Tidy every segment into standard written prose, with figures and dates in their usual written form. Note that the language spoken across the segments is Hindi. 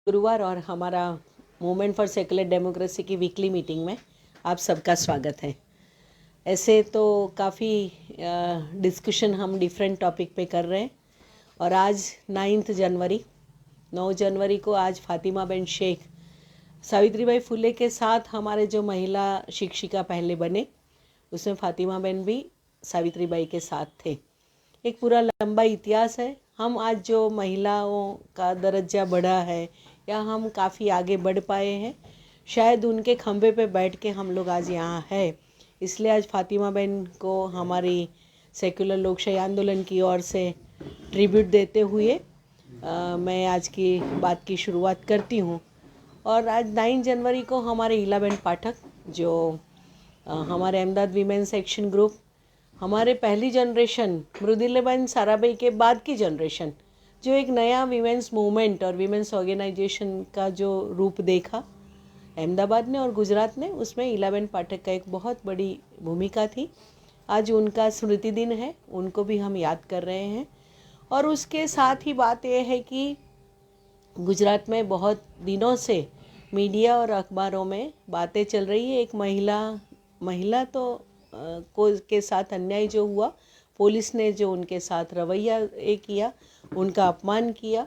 गुरुवार और हमारा मूवमेंट फॉर सेकुलर डेमोक्रेसी की वीकली मीटिंग में आप सबका स्वागत है। ऐसे तो काफ़ी डिस्कशन हम डिफरेंट टॉपिक पे कर रहे हैं और आज 9 जनवरी को आज फातिमा बेन शेख सावित्रीबाई फुले के साथ हमारे जो महिला शिक्षिका पहले बने उसमें फातिमा बेन भी सावित्रीबाई के साथ थे। एक पूरा लंबा इतिहास है। हम आज जो महिलाओं का दर्जा बढ़ा है या हम काफ़ी आगे बढ़ पाए हैं, शायद उनके खंभे पे बैठ के हम लोग आज यहाँ है। इसलिए आज फातिमा बेन को हमारी सेकुलर लोकशाही आंदोलन की ओर से ट्रिब्यूट देते हुए मैं आज की बात की शुरुआत करती हूँ। और आज 9 जनवरी को हमारे ईलाबेन पाठक जो हमारे अहमदाबाद वीमेन सेक्शन ग्रुप, हमारे पहली जनरेशन मृदुलाबेन साराभाई के बाद की जनरेशन जो एक नया वीमेंस मूवमेंट और वीमेंस ऑर्गेनाइजेशन का जो रूप देखा अहमदाबाद ने और गुजरात ने, उसमें ईलाबेन पाठक का एक बहुत बड़ी भूमिका थी। आज उनका स्मृति दिन है, उनको भी हम याद कर रहे हैं। और उसके साथ ही बात यह है कि गुजरात में बहुत दिनों से मीडिया और अखबारों में बातें चल रही है। एक महिला तो के साथ अन्याय जो हुआ, पुलिस ने जो उनके साथ रवैया किया, उनका अपमान किया,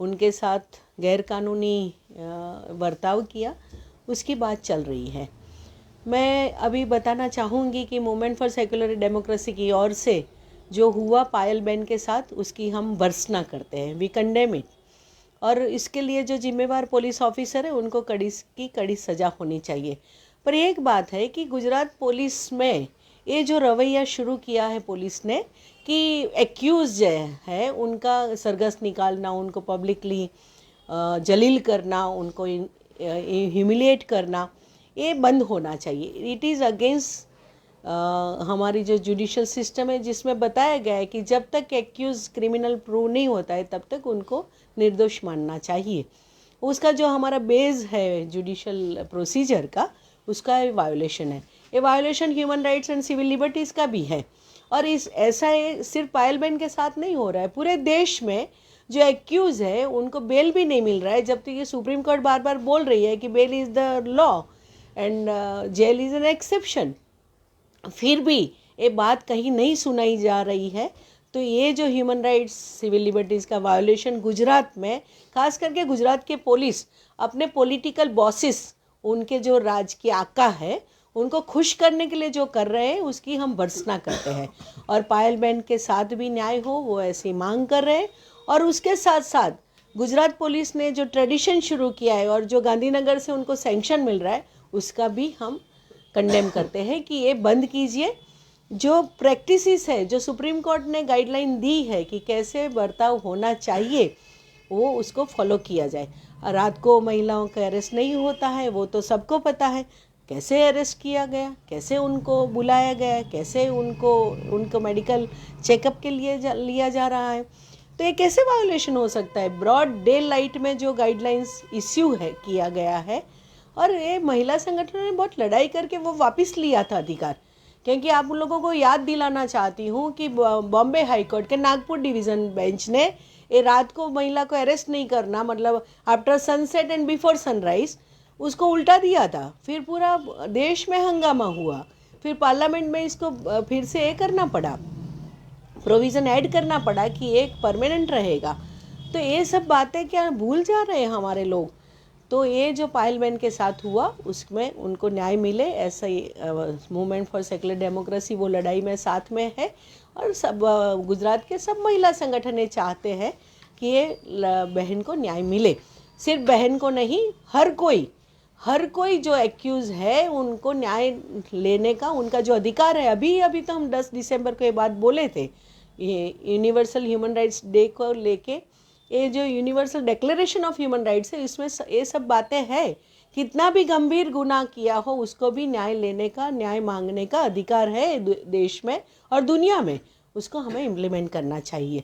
उनके साथ गैरकानूनी बर्ताव किया, उसकी बात चल रही है। मैं अभी बताना चाहूँगी कि मूवमेंट फॉर सेकुलर डेमोक्रेसी की ओर से जो हुआ पायल बेन के साथ, उसकी हम भर्त्सना करते हैं, वी कंडेम इट। और इसके लिए जो जिम्मेवार पुलिस ऑफिसर है उनको कड़ी सज़ा होनी चाहिए। पर एक बात है कि गुजरात पुलिस में ये जो रवैया शुरू किया है पुलिस ने कि एक्यूज है उनका सरगस निकालना, उनको पब्लिकली जलील करना, उनको ह्यूमिलिएट करना, ये बंद होना चाहिए। इट इज़ अगेंस्ट हमारी जो जुडिशल सिस्टम है, जिसमें बताया गया है कि जब तक एक्यूज क्रिमिनल प्रूव नहीं होता है तब तक उनको निर्दोष मानना चाहिए। उसका जो हमारा बेस है जुडिशल प्रोसीजर का, उसका वायोलेशन है। ये violation human rights and civil liberties का भी है। और ऐसा सिर्फ पायल बेन के साथ नहीं हो रहा है, पूरे देश में जो एक्यूज़ है उनको बेल भी नहीं मिल रहा है। जब तक ये सुप्रीम कोर्ट बार बार बोल रही है कि bail is the law and jail is an exception, फिर भी ये बात कहीं नहीं सुनाई जा रही है। तो ये जो ह्यूमन राइट्स सिविल लिबर्टीज़ का वायोलेशन गुजरात में, खास करके गुजरात के पुलिस अपने पॉलिटिकल बॉसेस, उनके जो राज के आका है, उनको खुश करने के लिए जो कर रहे हैं उसकी हम भर्त्सना करते हैं। और पायल बेन के साथ भी न्याय हो, वो ऐसी मांग कर रहे हैं। और उसके साथ साथ गुजरात पुलिस ने जो ट्रेडिशन शुरू किया है और जो गांधीनगर से उनको सैंक्शन मिल रहा है, उसका भी हम कंडेम करते हैं कि ये बंद कीजिए। जो प्रैक्टिसेस है, जो सुप्रीम कोर्ट ने गाइडलाइन दी है कि कैसे बर्ताव होना चाहिए, वो उसको फॉलो किया जाए। रात को महिलाओं का अरेस्ट नहीं होता है, वो तो सबको पता है। कैसे अरेस्ट किया गया, कैसे उनको बुलाया गया, कैसे उनको मेडिकल चेकअप के लिए लिया जा रहा है, तो ये कैसे वायोलेशन हो सकता है? ब्रॉड डे लाइट में जो गाइडलाइंस इश्यू है किया गया है, और ये महिला संगठनों ने बहुत लड़ाई करके वो वापस लिया था अधिकार। क्योंकि आप लोगों को याद दिलाना चाहती हूँ कि बॉम्बे हाई कोर्ट के नागपुर डिवीज़न बेंच ने ये रात को महिला को अरेस्ट नहीं करना, मतलब after sunset and before sunrise, उसको उल्टा दिया था। फिर पूरा देश में हंगामा हुआ, फिर पार्लियामेंट में इसको फिर से ये करना पड़ा, प्रोविज़न ऐड करना पड़ा कि एक परमानेंट रहेगा। तो ये सब बातें क्या भूल जा रहे हैं हमारे लोग? तो ये जो पायल बेन के साथ हुआ उसमें उनको न्याय मिले, ऐसा ही मूवमेंट फॉर सेकुलर डेमोक्रेसी वो लड़ाई में साथ में है। और सब गुजरात के सब महिला संगठन ये चाहते हैं कि ये बहन को न्याय मिले। सिर्फ बहन को नहीं, हर कोई जो एक्यूज़ है उनको न्याय लेने का उनका जो अधिकार है। अभी तो हम 10 दिसंबर को ये बात बोले थे, ये यूनिवर्सल ह्यूमन राइट्स डे को लेके, ये जो universal declaration of human rights है, इसमें ये सब बातें हैं। कितना भी गंभीर गुनाह किया हो उसको भी न्याय लेने का, न्याय मांगने का अधिकार है देश में और दुनिया में, उसको हमें इम्प्लीमेंट करना चाहिए।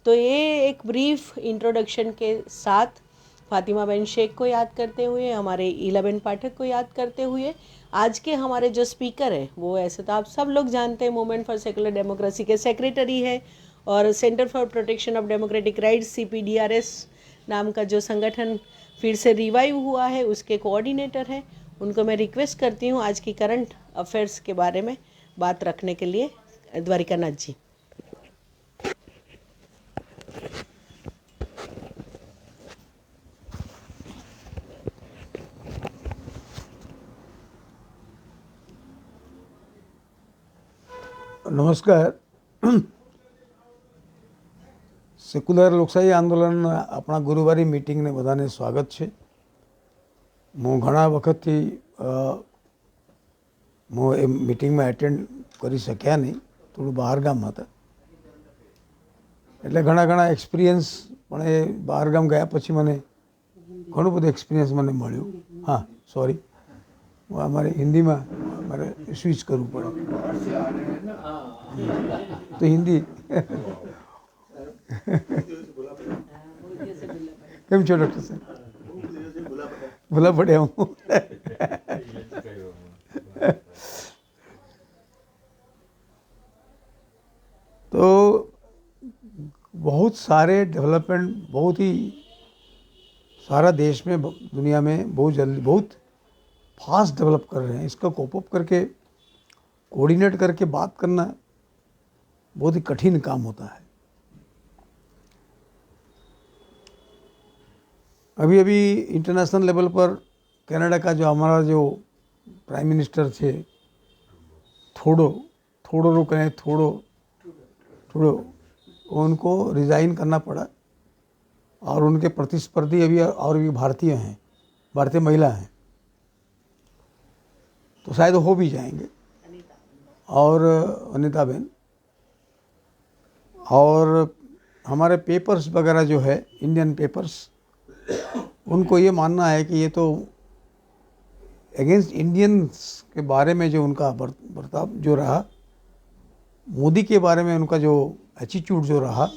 तो ये एक ब्रीफ इंट्रोडक्शन के साथ फातिमा बेन शेख को याद करते हुए, हमारे ईलाबेन पाठक को याद करते हुए, आज के हमारे जो स्पीकर है वो, ऐसे तो आप सब लोग जानते हैं, मूवमेंट फॉर सेकुलर डेमोक्रेसी के सेक्रेटरी है और centre for protection of democratic rights CPDRS नाम का जो संगठन फिर से रिवाइव हुआ है, उसके कोऑर्डिनेटर हैं। उनको मैं रिक्वेस्ट करती हूँ आज की करंट अफेयर्स के बारे में बात रखने के लिए। द्वारिका नाथ जी। નમસ્કાર. સેક્યુલર લોકશાહી આંદોલન આપણા ગુરુવારી મીટિંગને બધાને સ્વાગત છે. હું ઘણા વખતથી હું એ મીટિંગમાં એટેન્ડ કરી શક્યા નહીં, થોડું બહારગામ હતા, એટલે ઘણા એક્સપિરિયન્સ પણ એ બહારગામ ગયા પછી મને ઘણું બધું એક્સપિરિયન્સ મને મળ્યું. હા, સોરી, અમારે હિન્દીમાં મારે સ્વિચ કરવું પડે तो हिंदी કેમ છો ડૉક્ટર સાહેબ? ભૂલા પડ્યા હું. तो बहुत सारे डेवलपमेंट बहुत ही सारा देश में दुनिया में बहुत जल्दी बहुत फास्ट डेवलप कर रहे हैं. इसका कोप अप करके कोऑर्डिनेट करके बात करना बहुत ही कठिन काम होता है. अभी अभी इंटरनेशनल लेवल पर कनाडा का जो हमारा जो प्राइम मिनिस्टर थे थोड़ो उनको रिज़ाइन करना पड़ा, और उनके प्रतिस्पर्धी अभी और भी भारतीय हैं, भारतीय महिला हैं, तो शायद हो भी जाएंगे. और अनिता बेन और हमारे पेपर्स वगैरह जो है इंडियन पेपर्स, उनको ये मानना है कि ये तो अगेंस्ट इंडियंस के बारे में जो उनका बर्ताव जो रहा, मोदी के बारे में उनका जो एटीट्यूड जो रहा,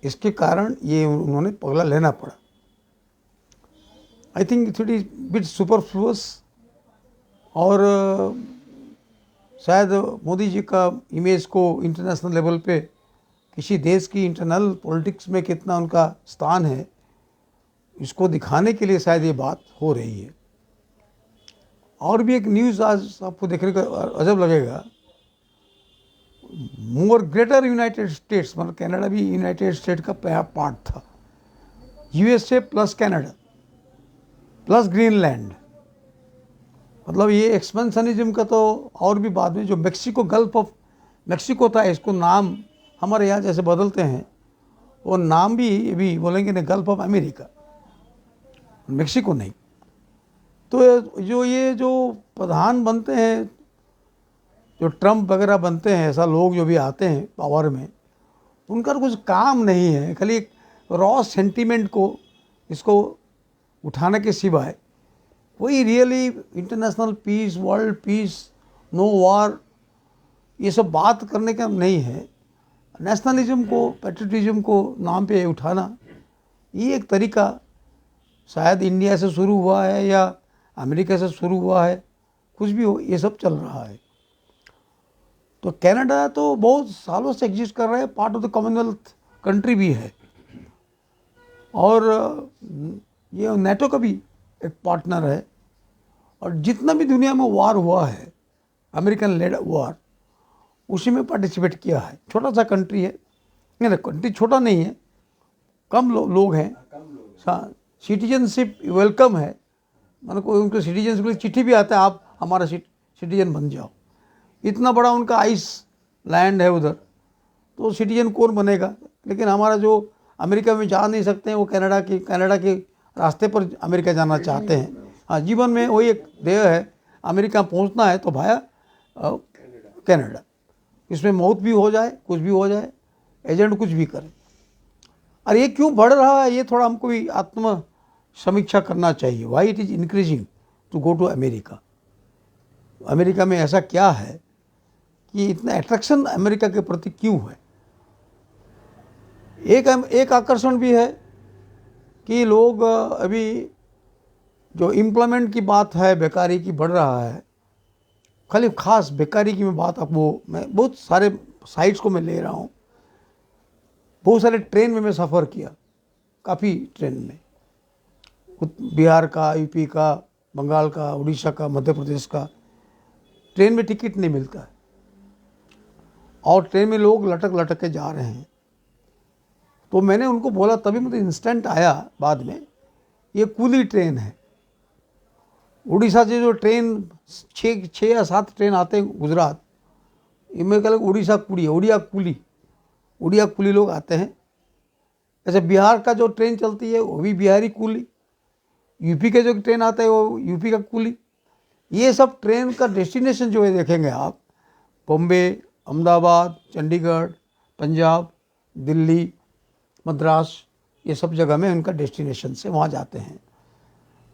इसके कारण ये उन्होंने पगला लेना पड़ा. I think it is bit superfluous. और शायद मोदी जी का इमेज को इंटरनेशनल लेवल पे किसी देश की इंटरनल पॉलिटिक्स में कितना उनका स्थान है, इसको दिखाने के लिए शायद ये बात हो रही है. और भी एक न्यूज़ आज आपको देखने का अजब लगेगा. मोर ग्रेटर यूनाइटेड स्टेट्स, मतलब कनाडा भी यूनाइटेड स्टेट का पार्ट था, USA plus Canada plus Greenland. मतलब ये एक्सपेंशनिज्म का तो और भी बाद में जो मेक्सिको, गल्फ ऑफ मेक्सिको था, इसको नाम हमारे यहाँ जैसे बदलते हैं, वो नाम भी अभी बोलेंगे ना गल्फ ऑफ अमेरिका, मेक्सिको नहीं. तो जो प्रधान बनते हैं, जो ट्रम्प वगैरह बनते हैं, ऐसा लोग जो भी आते हैं पावर में, उनका कुछ काम नहीं है, खाली एक रॉ सेंटीमेंट को इसको उठाने के सिवाय कोई really international peace, world peace, no war, ये सब बात करने का नहीं है. नेशनलिज्म को, पैट्रियटिज्म को नाम पे उठाना, ये एक तरीका शायद इंडिया से शुरू हुआ है या अमेरिका से शुरू हुआ है, कुछ भी हो, ये सब चल रहा है. तो कनाडा तो बहुत सालों से एग्जिस्ट कर रहा है, part of the Commonwealth country भी है, और ये नेटो का भी एक पार्टनर है. और जितना भी दुनिया में वार हुआ है, अमेरिकन लेड वार, उसी में पार्टिसिपेट किया है. छोटा सा कंट्री है, नहीं कंट्री छोटा नहीं है, कम लोग हैं. सिटीजनशिप वेलकम है, मतलब कोई उनके सिटीजनशिप की चिट्ठी भी आता है, आप हमारा सिटीजन बन जाओ. इतना बड़ा उनका आइस लैंड है उधर, तो सिटीजन कौन बनेगा. लेकिन हमारा जो अमेरिका में जा नहीं सकते हैं, वो कनाडा के रास्ते पर अमेरिका जाना चाहते हैं. हाँ, जीवन में वही एक ध्येय है, अमेरिका पहुंचना है तो भाया कनाडा. इसमें मौत भी हो जाए, कुछ भी हो जाए, एजेंट कुछ भी करे. और ये क्यों बढ़ रहा है, ये थोड़ा हमको भी आत्म समीक्षा करना चाहिए. Why it is increasing to go to America. America में ऐसा क्या है कि इतना अट्रैक्शन अमेरिका के प्रति क्यों है. एक आकर्षण भी है कि लोग अभी जो एम्प्लॉयमेंट की बात है, बेकारी की बढ़ रहा है, खाली खास बेकारी की मैं बात आपको, मैं बहुत सारे साइट्स को मैं ले रहा हूँ. बहुत सारे ट्रेन में मैं सफ़र किया, काफ़ी ट्रेन में, बिहार का, यूपी का, बंगाल का, उड़ीसा का, मध्य प्रदेश का, ट्रेन में टिकट नहीं मिलता है और ट्रेन में लोग लटक लटक के जा रहे हैं। तो मैंने उनको बोला, तभी मुझे इंस्टेंट आया बाद में, ये कूली ट्रेन है। उड़ीसा से जो ट्रेन 6 या 7 ट्रेन आते हैं गुजरात, इनमें कल उड़ीसा कूली है, उड़िया कुली लोग आते हैं। ऐसे बिहार का जो ट्रेन चलती है वो भी बिहारी कुली, यूपी के जो ट्रेन आता है वो यूपी का कुली। ये सब ट्रेन का डेस्टिनेशन जो है देखेंगे आप, बॉम्बे, अहमदाबाद, चंडीगढ़, पंजाब, दिल्ली, मद्रास, ये सब जगह में उनका डेस्टिनेशन से वहाँ जाते हैं।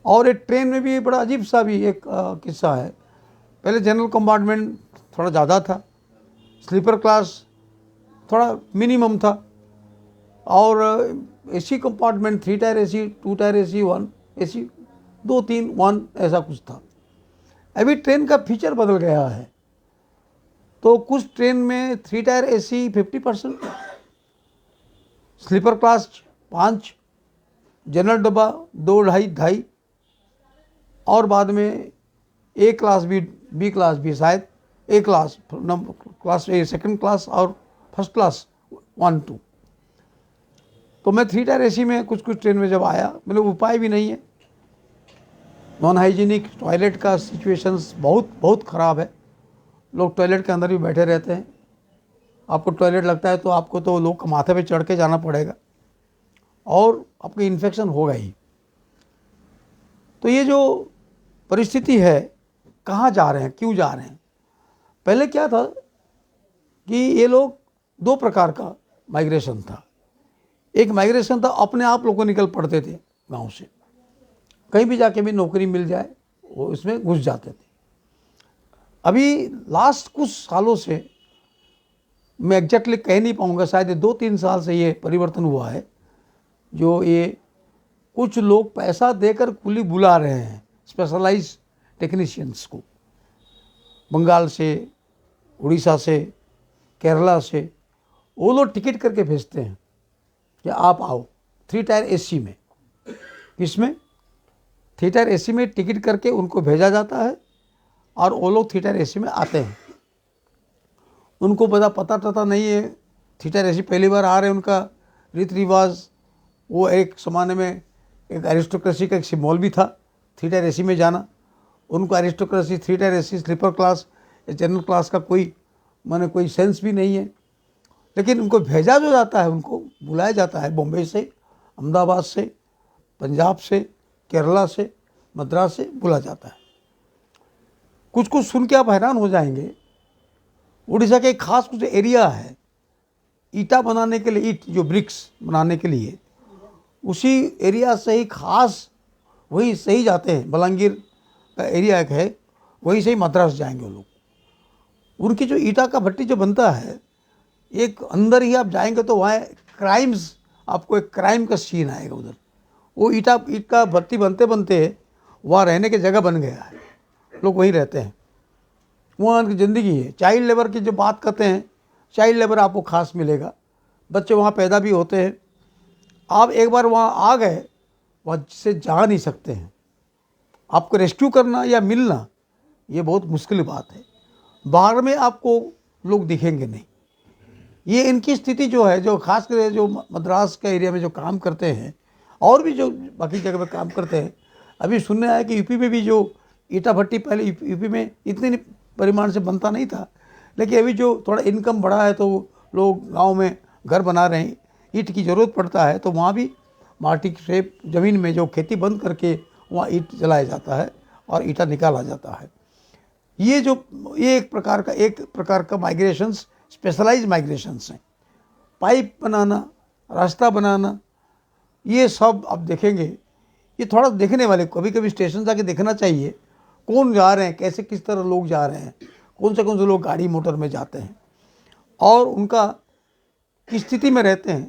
और एक ट्रेन में भी बड़ा अजीब सा भी एक किस्सा है। पहले जनरल कंपार्टमेंट थोड़ा ज़्यादा था, स्लीपर क्लास थोड़ा मिनिमम था, और AC compartment 3 tier AC, 2 tier AC, 1 AC, 2 3 1 ऐसा कुछ था। अभी ट्रेन का फीचर बदल गया है, तो कुछ ट्रेन में 3 tier AC 50%, sleeper class 5, general डब्बा 2 2.5, और बाद में ए क्लास भी, बी क्लास भी, शायद A class, class A second class और फर्स्ट क्लास 1 2। तो मैं 3 टायर एसी में कुछ ट्रेन में जब आया, मतलब उपाय भी नहीं है, नॉन हाइजीनिक टॉयलेट का सिचुएशंस बहुत ख़राब है। लोग टॉयलेट के अंदर भी बैठे रहते हैं। आपको टॉयलेट लगता है तो आपको तो लोग के माथे पे चढ़ के जाना पड़ेगा और आपको इन्फेक्शन होगा ही। तो ये जो परिस्थिति है, कहाँ जा रहे हैं, क्यों जा रहे हैं? पहले क्या था कि ये लोग 2 प्रकार का माइग्रेशन था। एक माइग्रेशन था अपने आप लोग को निकल पड़ते थे गांव से, कहीं भी जाके भी नौकरी मिल जाए वो इसमें घुस जाते थे। अभी लास्ट कुछ सालों से, मैं एग्जैक्टली कह नहीं पाऊँगा, शायद 2-3 साल से ये परिवर्तन हुआ है, जो ये कुछ लोग पैसा देकर कुली बुला रहे हैं स्पेशलाइज टेक्नीशियंस को, बंगाल से, उड़ीसा से, केरला से। वो लोग टिकट करके भेजते हैं कि आप आओ 3 टायर एसी में। किसमें? 3 टायर एसी में टिकट करके उनको भेजा जाता है और वो लोग 3 टायर एसी में आते हैं। उनको पता नहीं है, 3 टायर एसी पहली बार आ रहे हैं। उनका रीति रिवाज, वो एक ज़माने में एक एरिस्टोक्रेसी का एक सिम्बॉल भी था 3 टायर एसी में जाना। उनको aristocracy, 3 tier AC, sleeper class या जनरल क्लास का कोई सेंस भी नहीं है। लेकिन उनको भेजा जो जाता है, उनको बुलाया जाता है बॉम्बे से, अहमदाबाद से, पंजाब से, केरला से, मद्रास से बुला जाता है। कुछ सुन के आप हैरान हो जाएंगे। उड़ीसा के एक खास कुछ एरिया है ईटा बनाने के लिए, ईट जो ब्रिक्स बनाने के लिए, उसी एरिया से ही खास वही से ही जाते हैं। बलांगीर का एरिया एक है, वहीं से ही मद्रास जाएंगे वो लोग। उनकी जो ईटा का भट्टी जो बनता है, एक अंदर ही आप जाएंगे तो वहाँ क्राइम्स, आपको एक क्राइम का सीन आएगा उधर। वो ईट का भट्टी बनते बनते वहाँ रहने की जगह बन गया है, लोग वहीं रहते हैं, वहाँ उनकी ज़िंदगी है। चाइल्ड लेबर की जो बात करते हैं, चाइल्ड लेबर आपको खास मिलेगा, बच्चे वहाँ पैदा भी होते हैं। आप एक बार वहाँ आ गए, वहाँ से जा नहीं सकते हैं। आपको रेस्क्यू करना या मिलना ये बहुत मुश्किल बात है। बाहर में आपको लोग दिखेंगे नहीं। ये इनकी स्थिति जो है, जो खास कर जो मद्रास के एरिया में जो काम करते हैं और भी जो बाकी जगह पे काम करते हैं। अभी सुनने आया कि यूपी में भी जो ईटा भट्टी, पहले यूपी में इतने परिमाण से बनता नहीं था, लेकिन अभी जो थोड़ा इनकम बढ़ा है तो लोग गांव में घर बना रहे हैं, ईंट की ज़रूरत पड़ता है, तो वहाँ भी माटी से ज़मीन में जो खेती बंद करके वहाँ ईंट जलाया जाता है और ईटा निकाला जाता है। ये एक प्रकार का माइग्रेशंस, स्पेशलाइज माइग्रेशंस हैं। पाइप बनाना, रास्ता बनाना, ये सब आप देखेंगे। ये थोड़ा देखने वाले, कभी कभी स्टेशन जाके देखना चाहिए कौन जा रहे हैं, कैसे किस तरह लोग जा रहे हैं, कौन से लोग गाड़ी मोटर में जाते हैं और उनका किस स्थिति में रहते हैं।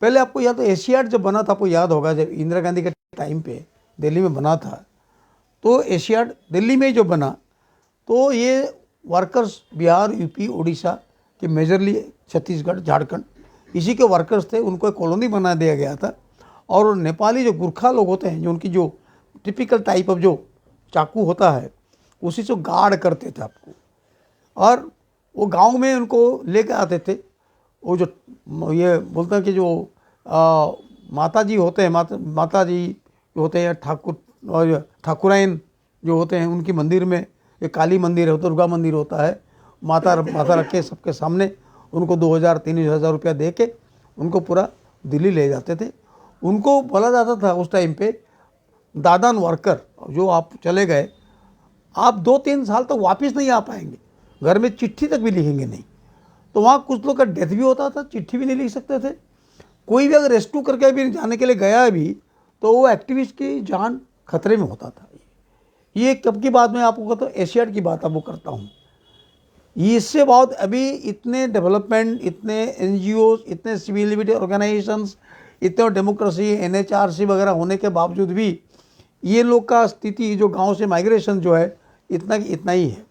पहले आपको याद, तो एशियाड जब बना था, आपको याद होगा, जब इंदिरा गांधी के टाइम पे दिल्ली में बना था, तो एशियाड दिल्ली में जो बना, तो ये वर्कर्स बिहार, यूपी, उड़ीसा के, मेजरली छत्तीसगढ़, झारखंड, इसी के वर्कर्स थे। उनको एक कॉलोनी बना दिया गया था और नेपाली जो गुरखा लोग होते हैं, जो उनकी जो टिपिकल टाइप ऑफ जो चाकू होता है उसी से गार्ड करते थे आपको, और वो गांव में उनको लेके आते थे। वो जो ये बोलते हैं कि जो माता जी होते हैं, माता जी जो होते हैं, ठाकुर और ठाकुराइन जो होते हैं, उनकी मंदिर में एक काली मंदिर है, दुर्गा मंदिर होता है, माता रख के सबके सामने उनको 2000-3000 रुपया दे के उनको पूरा दिल्ली ले जाते थे। उनको बोला जाता था उस टाइम पे दादान वर्कर, जो आप चले गए, आप 2-3 साल तक वापस नहीं आ पाएंगे, घर में चिट्ठी तक भी लिखेंगे नहीं। तो वहाँ कुछ लोग का डेथ भी होता था, चिट्ठी भी नहीं लिख सकते थे। कोई भी अगर रेस्क्यू करके भी जाने के लिए गया भी तो वो एक्टिविस्ट की जान खतरे में होता था। ये कब की बात मैं आपको कहता हूँ, एशियाड की बात आपको करता हूँ। इससे बहुत अभी इतने डेवलपमेंट, इतने NGOs, इतने सिविल लिबर्टी ऑर्गेनाइजेशंस, इतने डेमोक्रेसी, NHRC वगैरह होने के बावजूद भी ये लोग का स्थिति, जो गांव से माइग्रेशन जो है, इतना ही है।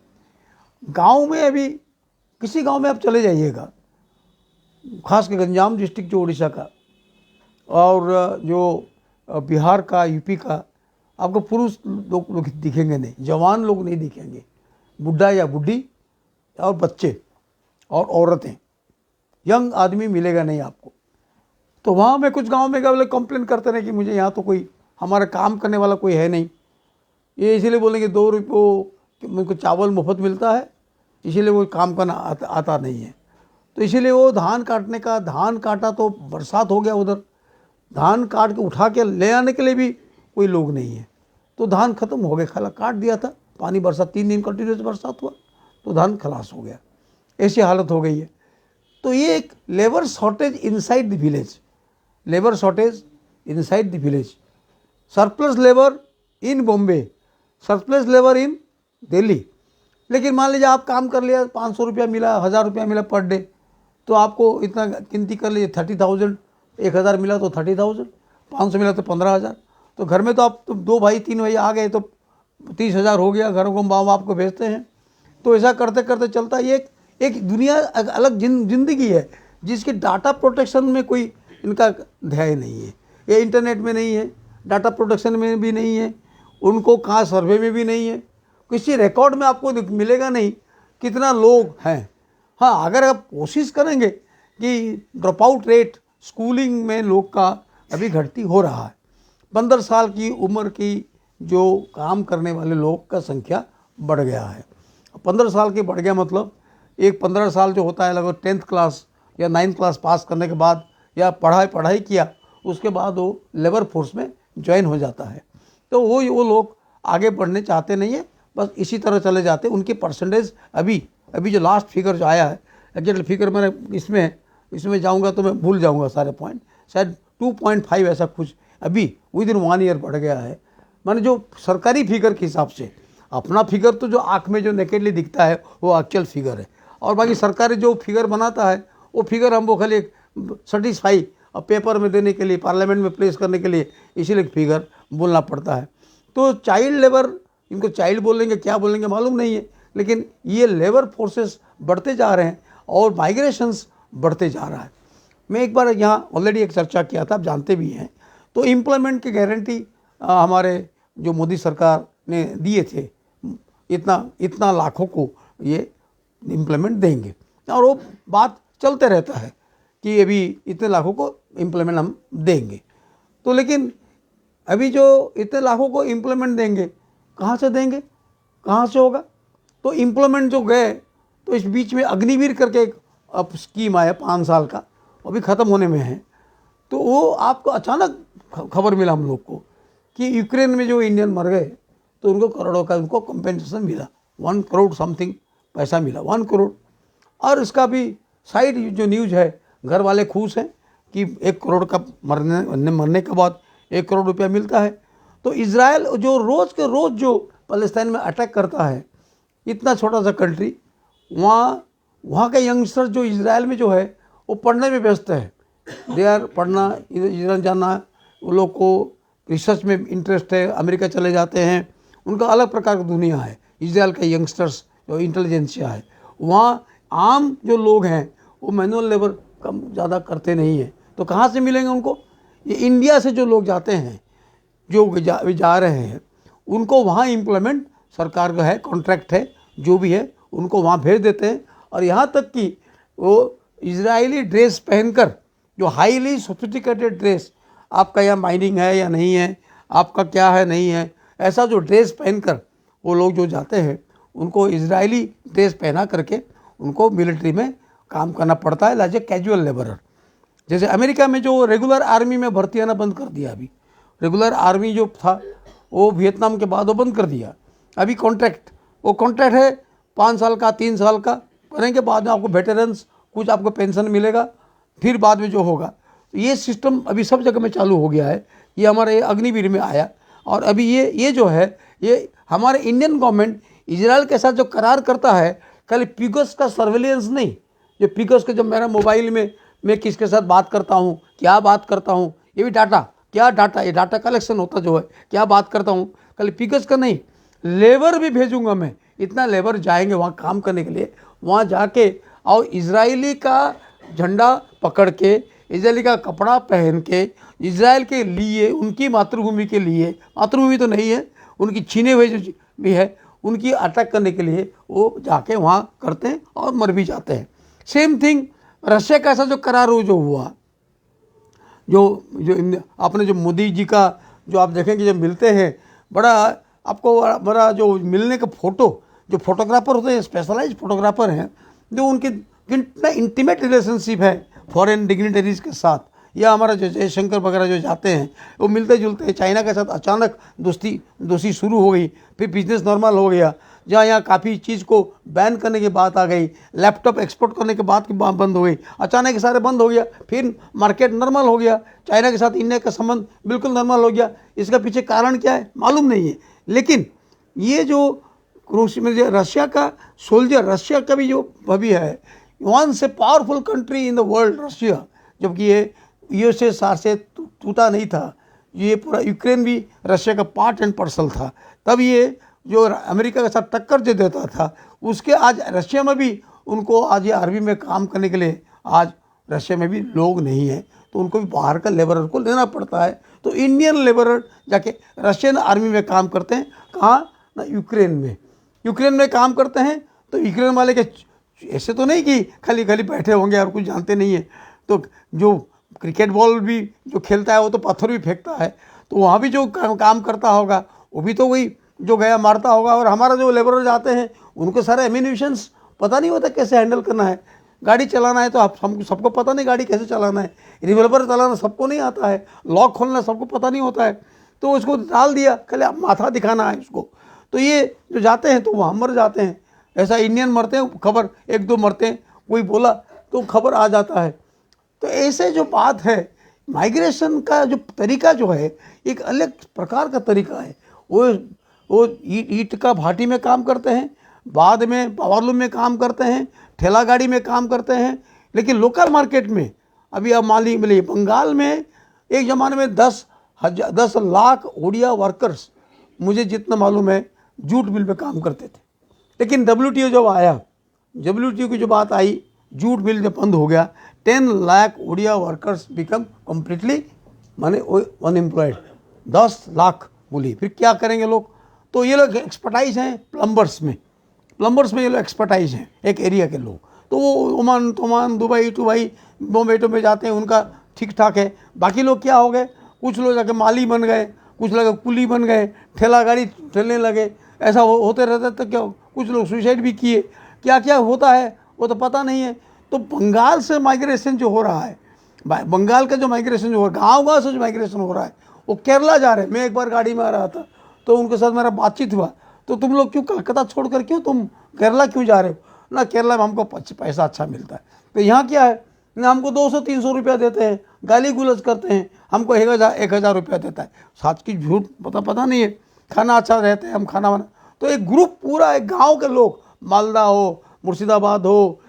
गांव में अभी किसी गांव में आप चले जाइएगा, खास कर गंजाम डिस्ट्रिक्ट जो उड़ीसा का और जो बिहार का, यूपी का, आपको पुरुष लोग दिखेंगे नहीं, जवान लोग नहीं दिखेंगे, बुढ़ा या बुढ़ी और बच्चे और औरतें, यंग आदमी मिलेगा नहीं आपको। तो वहाँ में कुछ गांव में क्या बोले, कंप्लेन करते रहे कि मुझे यहाँ तो कोई हमारा काम करने वाला कोई है नहीं। ये इसीलिए बोलेंगे 2 रुपये उनको चावल मुफ्त मिलता है, इसीलिए वो काम करना आता नहीं है। तो इसीलिए वो धान काटा तो बरसात हो गया, उधर धान काट के उठा के ले आने के लिए भी कोई लोग नहीं है, तो धान खत्म हो गया, खाला काट दिया था, पानी बरसात 3 दिन कंटिन्यूस बरसात हुआ तो धान खलास हो गया, ऐसी हालत हो गई है। तो ये एक labour shortage inside the village, labour shortage inside the village, surplus labour in Bombay, surplus labour in Delhi. लेकिन मान लीजिए आप काम कर लिया, 500 रुपया मिला, 1000 रुपया मिला पर डे, तो आपको इतना गिनती कर लीजिए 30,000, 1000 मिला तो 30,000, 500 मिला तो 15,000। तो घर में तो आप 2 भाई 3 भाई आ गए तो 30,000 हो गया, घरों को माँ बाप को भेजते हैं। तो ऐसा करते करते चलता है। ये एक दुनिया अलग जिंदगी है जिसकी डाटा प्रोटेक्शन में कोई इनका ध्यान नहीं है, ये इंटरनेट में नहीं है, डाटा प्रोटेक्शन में भी नहीं है, उनको कहाँ सर्वे में भी नहीं है, किसी रिकॉर्ड में आपको मिलेगा नहीं कितना लोग हैं। हाँ, अगर आप कोशिश करेंगे कि ड्रॉप आउट रेट स्कूलिंग में लोग का अभी घटती हो रहा है, 15 साल की उम्र की जो काम करने वाले लोग का संख्या बढ़ गया है। 15 साल के बढ़ गया मतलब एक 15 साल जो होता है लगभग 10th क्लास या 9th क्लास पास करने के बाद या पढ़ाई किया, उसके बाद वो लेबर फोर्स में ज्वाइन हो जाता है। तो वो लोग आगे बढ़ने चाहते नहीं है, बस इसी तरह चले जाते। उनकी परसेंटेज अभी जो लास्ट फिगर जो आया है, एग्जैक्ट फिगर मैंने इसमें जाऊंगा तो मैं भूल जाऊंगा सारे पॉइंट, शायद 2.5 ऐसा कुछ अभी विद इन 1 ईयर बढ़ गया है। माने जो सरकारी फिगर के हिसाब से, अपना फिगर तो जो आँख में जो नेकेडली दिखता है वो एक्चुअल फिगर है, और बाकी सरकारी जो फिगर बनाता है वो फिगर हमको खाली एक सेटिस्फाई और पेपर में देने के लिए, पार्लियामेंट में प्लेस करने के लिए इसीलिए फिगर बोलना पड़ता है। तो चाइल्ड लेबर, इनको चाइल्ड बोलेंगे क्या बोलेंगे मालूम नहीं है, लेकिन ये लेबर फोर्सेस बढ़ते जा रहे हैं और माइग्रेशंस बढ़ते जा रहा है। मैं एक बार यहाँ ऑलरेडी एक चर्चा किया था, आप जानते भी हैं। तो एम्प्लॉयमेंट की गारंटी हमारे जो मोदी सरकार ने दिए थे, इतना लाखों को ये एम्प्लॉयमेंट देंगे, और वो बात चलते रहता है कि अभी इतने लाखों को एम्प्लॉयमेंट हम देंगे। तो लेकिन अभी जो इतने लाखों को एम्प्लॉयमेंट देंगे, कहाँ से देंगे, कहाँ से होगा? तो एम्प्लॉयमेंट जो गए, तो इस बीच में अग्निवीर करके एक अब स्कीम आया 5 साल का, अभी ख़त्म होने में है। तो वो आपको अचानक खबर मिला हम लोग को कि यूक्रेन में जो इंडियन मर गए तो उनको करोड़ों का उनको कंपेंसेशन मिला, 1 करोड़ समथिंग पैसा मिला, 1 करोड़। और इसका भी साइड जो न्यूज़ है, घर वाले खुश हैं कि 1 करोड़ का मरने के बाद 1 करोड़ रुपया मिलता है। तो इजराइल जो रोज़ के रोज़ जो पैलेस्टाइन में अटैक करता है, इतना छोटा सा कंट्री, वहाँ के यंगस्टर जो इजराइल में जो है वो पढ़ने में व्यस्त है, दे आर पढ़ना, इधर जाना, वो लोग को रिसर्च में इंटरेस्ट है, अमेरिका चले जाते हैं, उनका अलग प्रकार की दुनिया है। इजराइल के यंगस्टर्स जो इंटेलिजेंसिया है, वहाँ आम जो लोग हैं वो मैनुअल लेबर कम ज़्यादा करते नहीं हैं। तो कहाँ से मिलेंगे उनको? ये इंडिया से जो लोग जाते हैं, जो जा रहे हैं, उनको वहाँ एम्प्लॉयमेंट सरकार का है, कॉन्ट्रैक्ट है, जो भी है उनको वहाँ भेज देते हैं। और यहाँ तक कि वो इजरायली ड्रेस पहनकर, जो हाईली सोफिस्टिकेटेड ड्रेस, आपका यहाँ माइनिंग है या नहीं है, आपका क्या है नहीं है, ऐसा जो ड्रेस पहनकर वो लोग जो जाते हैं, उनको इजरायली ड्रेस पहना करके उनको मिलिट्री में काम करना पड़ता है एज ए कैजुअल लेबरर। जैसे अमेरिका में जो रेगुलर आर्मी में भर्ती आना बंद कर दिया, अभी रेगुलर आर्मी जो था वो वियतनाम के बाद वो बंद कर दिया। अभी कॉन्ट्रैक्ट, वो कॉन्ट्रैक्ट है 5 साल का, 3 साल का, करने के बाद में आपको वेटरन्स कुछ आपको पेंशन मिलेगा, फिर बाद में जो होगा। तो ये सिस्टम अभी सब जगह में चालू हो गया है। ये हमारे अग्निवीर में आया। और अभी ये जो है, ये हमारे इंडियन गवर्नमेंट इजराइल के साथ जो करार करता है, खाली पिगस का सर्वेलेंस नहीं, जो पिगस का, जब मेरा मोबाइल में मैं किसके साथ बात करता हूँ, क्या बात करता हूँ, ये भी डाटा, क्या डाटा, ये डाटा कलेक्शन होता जो है, क्या बात करता हूँ, खाली पिगस का नहीं, लेबर भी भेजूंगा मैं। इतना लेबर जाएंगे वहाँ काम करने के लिए, वहाँ जाके और इजरायली का झंडा पकड़ के, इजरायली का कपड़ा पहन के, इजराइल के लिए, उनकी मातृभूमि के लिए, मातृभूमि तो नहीं है, उनकी छीने हुए जो भी है, उनकी अटैक करने के लिए वो जाके वहाँ करते हैं और मर भी जाते हैं। सेम थिंग रशिया का ऐसा जो करार जो हुआ, जो आपने जो मोदी जी का जो आप देखेंगे जब मिलते हैं, बड़ा आपको बड़ा जो मिलने का फ़ोटो, जो फोटोग्राफर होते हैं, स्पेशलाइज फोटोग्राफर हैं, जो उनके कितना इंटीमेट रिलेशनशिप है फॉरेन डिग्निटरीज के साथ, या हमारा जो जयशंकर वगैरह जो जाते हैं वो मिलते जुलते हैं। चाइना के साथ अचानक दोस्ती शुरू हो गई, फिर बिजनेस नॉर्मल हो गया। जहाँ यहाँ काफ़ी चीज़ को बैन करने की बात आ गई, लैपटॉप एक्सपोर्ट करने के बाद की बात बंद हो गई, अचानक सारे बंद हो गया, फिर मार्केट नॉर्मल हो गया, चाइना के साथ इंडिया का संबंध बिल्कुल नॉर्मल हो गया। इसका पीछे कारण क्या है मालूम नहीं है, लेकिन ये जो रूस में रशिया का सोल्जर, रशिया का भी जो अभी है वन से powerful country in the world Russia, जबकि ये यूएसए सार से टूटा नहीं था, ये पूरा यूक्रेन भी रशिया का पार्ट एंड पार्सल था। तब ये जो अमेरिका के साथ टक्कर जो देता था, उसके आज रशिया में भी उनको आज ये आर्मी में काम करने के लिए आज रशिया में भी लोग नहीं है, तो उनको भी बाहर का लेबरर को लेना पड़ता है। तो इंडियन लेबरर जाके रशियन आर्मी में काम करते हैं, कहाँ ना यूक्रेन में काम करते हैं। तो यूक्रेन वाले के ऐसे तो नहीं कि खाली खाली बैठे होंगे और कुछ जानते नहीं है, तो जो क्रिकेट बॉल भी जो खेलता है वो तो पत्थर भी फेंकता है, तो वहाँ भी जो काम करता होगा वो भी तो वही जो गया मारता होगा। और हमारा जो लेबरर जाते हैं उनको सारे एम्यूनिशंस पता नहीं होता कैसे हैंडल करना है। गाड़ी चलाना है तो आप सबको पता नहीं गाड़ी कैसे चलाना है, रिवॉल्वर चलाना सबको नहीं आता है, लॉक खोलना सबको पता नहीं होता है, तो उसको डाल दिया, खाली आप माथा दिखाना है उसको। तो ये जो जाते हैं तो वहाँ मर जाते हैं। ऐसा इंडियन मरते हैं, खबर 1-2 मरते हैं, कोई बोला तो खबर आ जाता है। तो ऐसे जो बात है, माइग्रेशन का जो तरीका जो है एक अलग प्रकार का तरीका है। वो ईंट का भाटी में काम करते हैं, बाद में पावरलूम में काम करते हैं, ठेला गाड़ी में काम करते हैं, लेकिन लोकल मार्केट में अभी आप मान लीजिए बंगाल में एक ज़माने में 10 लाख ओडिया वर्कर्स, मुझे जितना मालूम है, जूट मिल में काम करते थे। लेकिन WTO जब आया, WTO की जो बात आई, जूट मिल जब बंद हो गया, 10 lakh Odia workers become completely माने अनएम्प्लॉयड, 10 लाख बोली। फिर क्या करेंगे लोग? तो ये लोग एक्सपर्टाइज हैं प्लम्बर्स में ये लोग एक्सपर्टाइज हैं, एक एरिया के लोग। तो वो ओमान दुबई बॉम्बे में जाते हैं, उनका ठीक ठाक है। बाकी लोग क्या हो गए, कुछ लोग जाके माली बन गए, कुछ लोग कुली बन गए, ठेला गाड़ी चलने लगे, ऐसा होते रहता। तो क्या कुछ लोग सुसाइड भी किए, क्या क्या होता है वो तो पता नहीं है। तो बंगाल से माइग्रेशन जो हो रहा है, बंगाल का जो माइग्रेशन जो हो रहा है, गाँव से जो माइग्रेशन हो रहा है, वो केरला जा रहे हैं। मैं एक बार गाड़ी में आ रहा था तो उनके साथ मेरा बातचीत हुआ, तो तुम लोग क्यों कलकत्ता छोड़कर क्यों तुम केरला क्यों जा रहे हो? ना केरला में हमको पैसा अच्छा मिलता है। तो यहाँ क्या है ना, हमको 200-300 रुपया देते हैं, गाली गुलज करते हैं, हमको 1,000 रुपया देता है। साथ की झूठ पता नहीं है, खाना अच्छा रहता है, हम खाना बना। तो एक ग्रुप पूरा, एक गाँव के लोग, मालदा हो, मुर्शिदाबाद हो,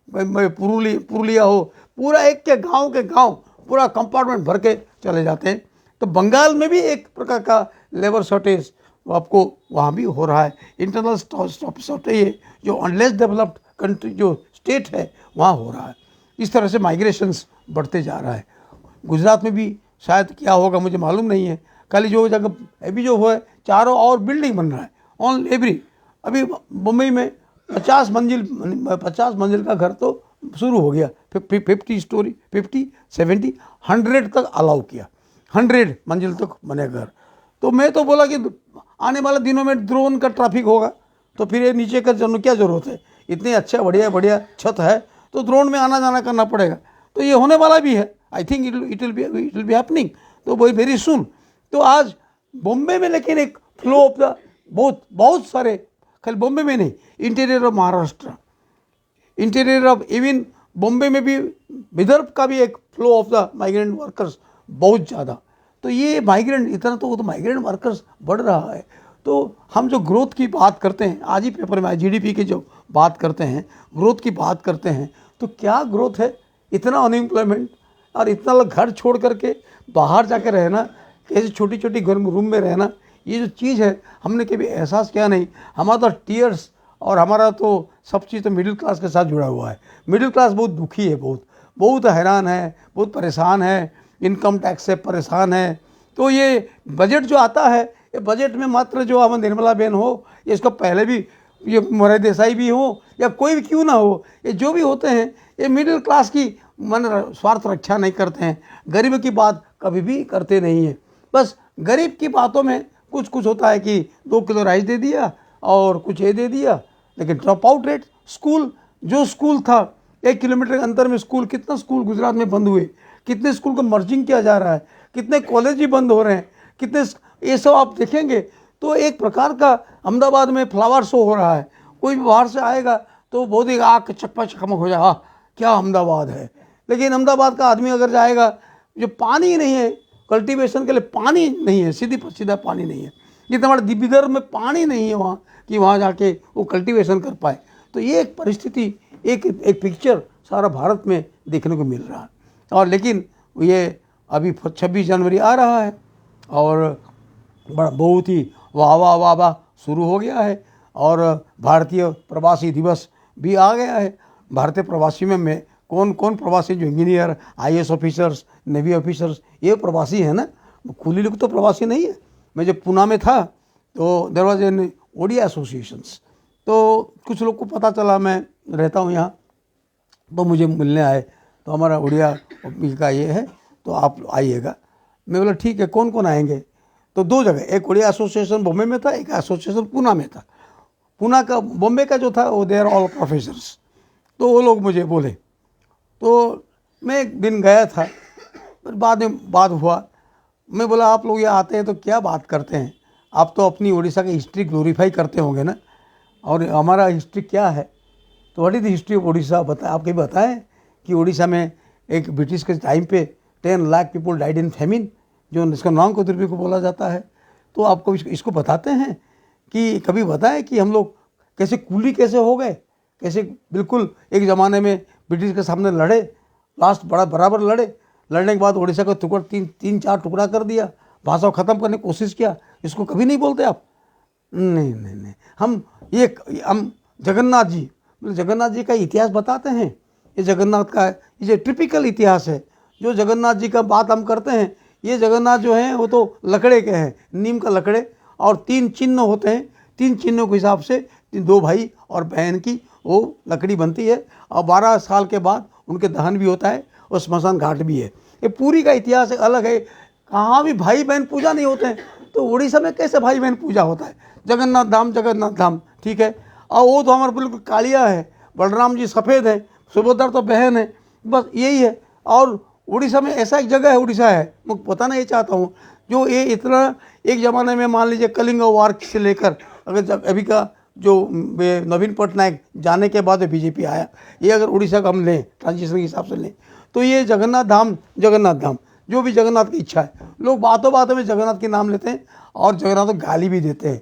पुरुलिया हो, पूरा एक के गाँव पूरा कंपार्टमेंट भर के चले जाते हैं। तो बंगाल में भी एक प्रकार का लेबर शॉर्टेज आपको वहाँ भी हो रहा है। इंटरनल शॉर्टेज जो अनलेस डेवलप्ड कंट्री जो स्टेट है वहाँ हो रहा है। इस तरह से माइग्रेशंस बढ़ते जा रहा है। गुजरात में भी शायद क्या होगा मुझे मालूम नहीं है। खाली जो जगह अभी जो है चारों और बिल्डिंग बन रहा है ऑन एवरी। अभी मुंबई में 50 मंजिल का घर तो शुरू हो गया, 50 स्टोरी, 50, 70, 100 तक अलाउ किया, 100 मंजिल तक बने घर। तो मैं तो बोला कि आने वाले दिनों में ड्रोन का ट्रैफिक होगा, तो फिर ये नीचे का क्या ज़रूरत है, इतने अच्छा बढ़िया बढ़िया छत है तो ड्रोन में आना जाना करना पड़ेगा। तो ये होने वाला भी है, I think it will be happening, तो वही वेरी सुन। तो आज बॉम्बे में लेकिन एक फ्लो ऑफ द बहुत सारे, खाली बॉम्बे में नहीं, interior of Maharashtra, interior of even Bombay में भी, विदर्भ का भी एक flow of the migrant workers बहुत ज़्यादा। तो ये माइग्रेंट इतना तो माइग्रेंट वर्कर्स बढ़ रहा है। तो हम जो ग्रोथ की बात करते हैं, आज ही पेपर में जीडीपी की जो बात करते हैं, ग्रोथ की बात करते हैं, तो क्या ग्रोथ है, इतना अनएम्प्लॉयमेंट और इतना लोग घर छोड़ करके बाहर जाकर रहना, कैसे छोटी छोटी घर रूम में रहना, ये जो चीज़ है हमने कभी एहसास किया नहीं। हमारा तो टीयर्स और हमारा तो सब चीज़ तो मिडिल क्लास के साथ जुड़ा हुआ है। मिडिल क्लास बहुत दुखी है, बहुत हैरान है, बहुत परेशान है, इनकम टैक्स से परेशान है। तो ये बजट जो आता है, ये बजट में मात्र जो हम निर्मला बहन हो, ये इसको पहले भी ये मोरारजी देसाई भी हो या कोई भी क्यों ना हो, ये जो भी होते हैं ये मिडिल क्लास की स्वार्थ रक्षा नहीं करते हैं, गरीब की बात कभी भी करते नहीं हैं। बस गरीब की बातों में कुछ कुछ होता है कि 2 किलो राइस दे दिया और कुछ ये दे दिया, लेकिन ड्रॉप आउट रेट, स्कूल जो स्कूल था 1 किलोमीटर के अंतर में स्कूल, कितना स्कूल गुजरात में बंद हुए, कितने स्कूल को मर्जिंग किया जा रहा है, कितने कॉलेज ही बंद हो रहे हैं, कितने, ये सब आप देखेंगे तो एक प्रकार का अहमदाबाद में फ्लावर शो हो रहा है। कोई भी बाहर से आएगा तो बहुत ही आँख चकमा चकमक हो जाए, हाँ क्या अहमदाबाद है। लेकिन अहमदाबाद का आदमी अगर जाएगा, जो पानी नहीं है कल्टीवेशन के लिए, पानी नहीं है, सीधा पानी नहीं है, जितना हमारे विदर्भ में पानी नहीं है वहाँ कि वहाँ जाके वो कल्टीवेशन कर पाए। तो ये एक परिस्थिति, एक पिक्चर सारा भारत में देखने को मिल रहा है। और लेकिन ये अभी 26 जनवरी आ रहा है और बहुत ही वाह शुरू हो गया है, और भारतीय प्रवासी दिवस भी आ गया है। भारतीय प्रवासी में कौन कौन प्रवासी, जो engineer, IAS officers, navy officers, ये प्रवासी है ना, कुली लोग तो प्रवासी नहीं है। मैं जब पूना में था तो there was an Odia associations, तो कुछ लोग को पता चला, मैं रहता हूँ यहाँ, तो मुझे मिलने आए, तो हमारा उड़िया का ये है तो आप आइएगा। मैं बोला ठीक है, कौन कौन आएंगे? तो 2 जगह, एक उड़िया एसोसिएशन बॉम्बे में था, एक एसोसिएशन पूना में था। पूना का, बॉम्बे का जो था वो दे आर ऑल प्रोफेसर्स, तो वो लोग मुझे बोले, तो मैं एक दिन गया था, फिर बाद में बात हुआ, मैं बोला आप लोग यहाँ आते हैं तो क्या बात करते हैं, आप तो अपनी उड़ीसा की हिस्ट्री ग्लोरीफाई करते होंगे ना, और हमारा हिस्ट्री क्या है, तो what is the history of Orissa, आप कहीं बताएं कि उड़ीसा में एक ब्रिटिश के टाइम पे 10 lakh people died in famine, जो इसका नाम को द्रव्य को बोला जाता है। तो आपको इसको बताते हैं कि कभी बताएं कि हम लोग कैसे कूली कैसे हो गए, कैसे बिल्कुल एक ज़माने में ब्रिटिश के सामने लड़े, लास्ट बराबर लड़ने के बाद उड़ीसा का टुकड़ा 3-4 टुकड़ा कर दिया, भाषा को ख़त्म करने की कोशिश किया, इसको कभी नहीं बोलते आप? नहीं, हम जगन्नाथ जी का इतिहास बताते हैं। ये जगन्नाथ का ये टिपिकल इतिहास है, जो जगन्नाथ जी का बात हम करते हैं, ये जगन्नाथ जो हैं वो तो लकड़े के हैं, नीम का लकड़े, और 3 चिन्ह होते हैं, 3 चिन्हों के हिसाब से 2 भाई और बहन की वो लकड़ी बनती है, और 12 साल के बाद उनके दहन भी होता है, और श्मशान घाट भी है। ये पूरी का इतिहास अलग है। कहाँ भी भाई बहन पूजा नहीं होते हैं, तो उड़ीसा में कैसे भाई बहन पूजा होता है? जगन्नाथ धाम, ठीक है। और वो तो हमारा बिल्कुल कालिया है, बलराम जी सफ़ेद है, सुभद्रा तो बहन है, बस यही है। और उड़ीसा में ऐसा एक जगह है, उड़ीसा है, मैं बताना ये चाहता हूँ, जो ये इतना एक ज़माने में मान लीजिए कलिंग वार से लेकर अगर अभी का जो नवीन पटनायक जाने के बाद बीजेपी आया, ये अगर उड़ीसा का हम लें ट्रांजिशन के हिसाब से लें, तो ये जगन्नाथ धाम जो भी जगन्नाथ की इच्छा है, लोग बातों में जगन्नाथ के नाम लेते हैं और जगन्नाथ को गाली भी देते हैं।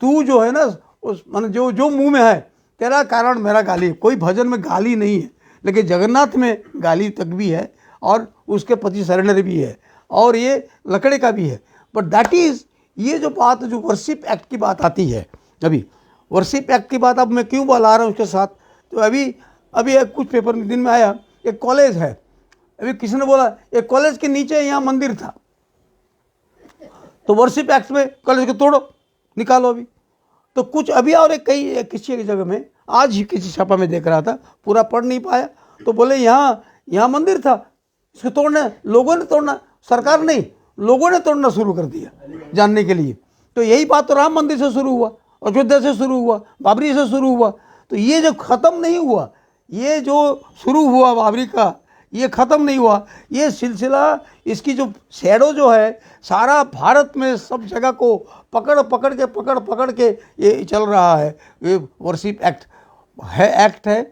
तू जो है ना, उस मान जो मुंह में है, तेरा कारण मेरा गाली। कोई भजन में गाली नहीं है, लेकिन जगन्नाथ में गाली तक भी है, और उसके प्रति सरेंडर भी है, और ये लकड़े का भी है। बट दैट इज़, ये जो बात, जो वर्शिप एक्ट की बात आती है, अभी वर्शिप एक्ट की बात अब मैं क्यों बोला रहा हूँ उसके साथ, तो अभी कुछ पेपर में दिन में आया, एक कॉलेज है अभी किसी ने बोला एक कॉलेज के नीचे यहाँ मंदिर था, तो वर्शिप एक्ट में कॉलेज को तोड़ो, निकालो अभी। तो कुछ अभी और एक कई किसी की जगह में आज ही किसी छापा में देख रहा था, पूरा पढ़ नहीं पाया, तो बोले यहाँ मंदिर था, इसको तोड़ना लोगों ने तोड़ना, सरकार नहीं, लोगों ने तोड़ना शुरू कर दिया जानने के लिए। तो यही बात तो राम मंदिर से शुरू हुआ, अयोध्या से शुरू हुआ, बाबरी से शुरू हुआ। तो ये जो ख़त्म नहीं हुआ, ये जो शुरू हुआ बाबरी का, ये ख़त्म नहीं हुआ, ये सिलसिला, इसकी जो शैडो जो है सारा भारत में सब जगह को पकड़ के ये चल रहा है। ये वर्शिप एक्ट है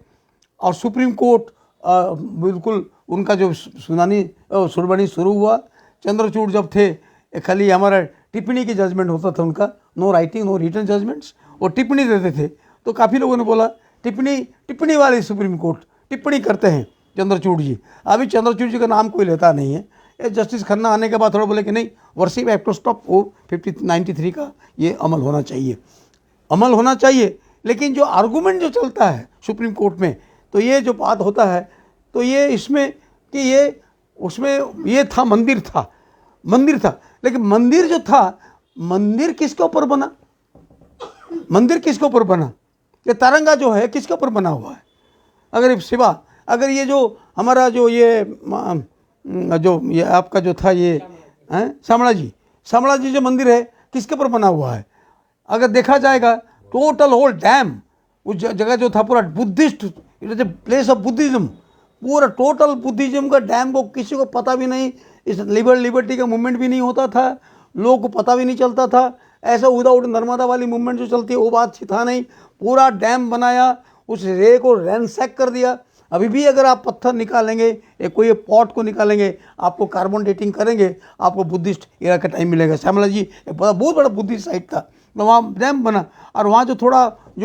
और सुप्रीम कोर्ट बिल्कुल उनका जो सुनवाई शुरू हुआ। चंद्रचूड़ जब थे, खाली हमारा टिप्पणी की जजमेंट होता था उनका, no writing no written judgements, वो टिप्पणी देते थे। तो काफ़ी लोगों ने बोला टिप्पणी वाली सुप्रीम कोर्ट टिप्पणी करते हैं चंद्रचूड़ जी। अभी चंद्रचूड़ जी का नाम कोई लेता नहीं है। ये जस्टिस खन्ना आने के बाद थोड़ा बोले कि नहीं, वर्शिप एक्ट टू स्टॉप, वो 93 का ये अमल होना चाहिए। लेकिन जो आर्गूमेंट जो चलता है सुप्रीम कोर्ट में, तो ये जो बात होता है, तो ये इसमें कि ये उसमें ये था, मंदिर था, लेकिन मंदिर जो था, मंदिर किसके ऊपर बना? ये तिरंगा जो है किसके ऊपर बना हुआ है? अगर ये जो हमारा जो ये आपका जो था ये शामला जी जो मंदिर है किसके ऊपर बना हुआ है? अगर देखा जाएगा टोटल होल डैम, उस जगह जो था पूरा Buddhist, it is a place of Buddhism, पूरा टोटल बुद्धिज्म का डैम को किसी को पता भी नहीं, इस लिबर्टी का मूवमेंट भी नहीं होता था, लोगों को पता भी नहीं चलता था। ऐसा विदाउट नर्मदा वाली मूवमेंट जो चलती है वो बात था नहीं, पूरा डैम बनाया, उस रे को रैंसैक कर दिया। अभी भी अगर आप पत्थर निकालेंगे, कोई पॉट को निकालेंगे, आपको कार्बन डेटिंग करेंगे, आपको बुद्धिस्ट एरा का टाइम मिलेगा। श्यामला जी एक बहुत बड़ा बुद्धिस्ट साइट था, तो वहाँ डैम बना। और वहाँ जो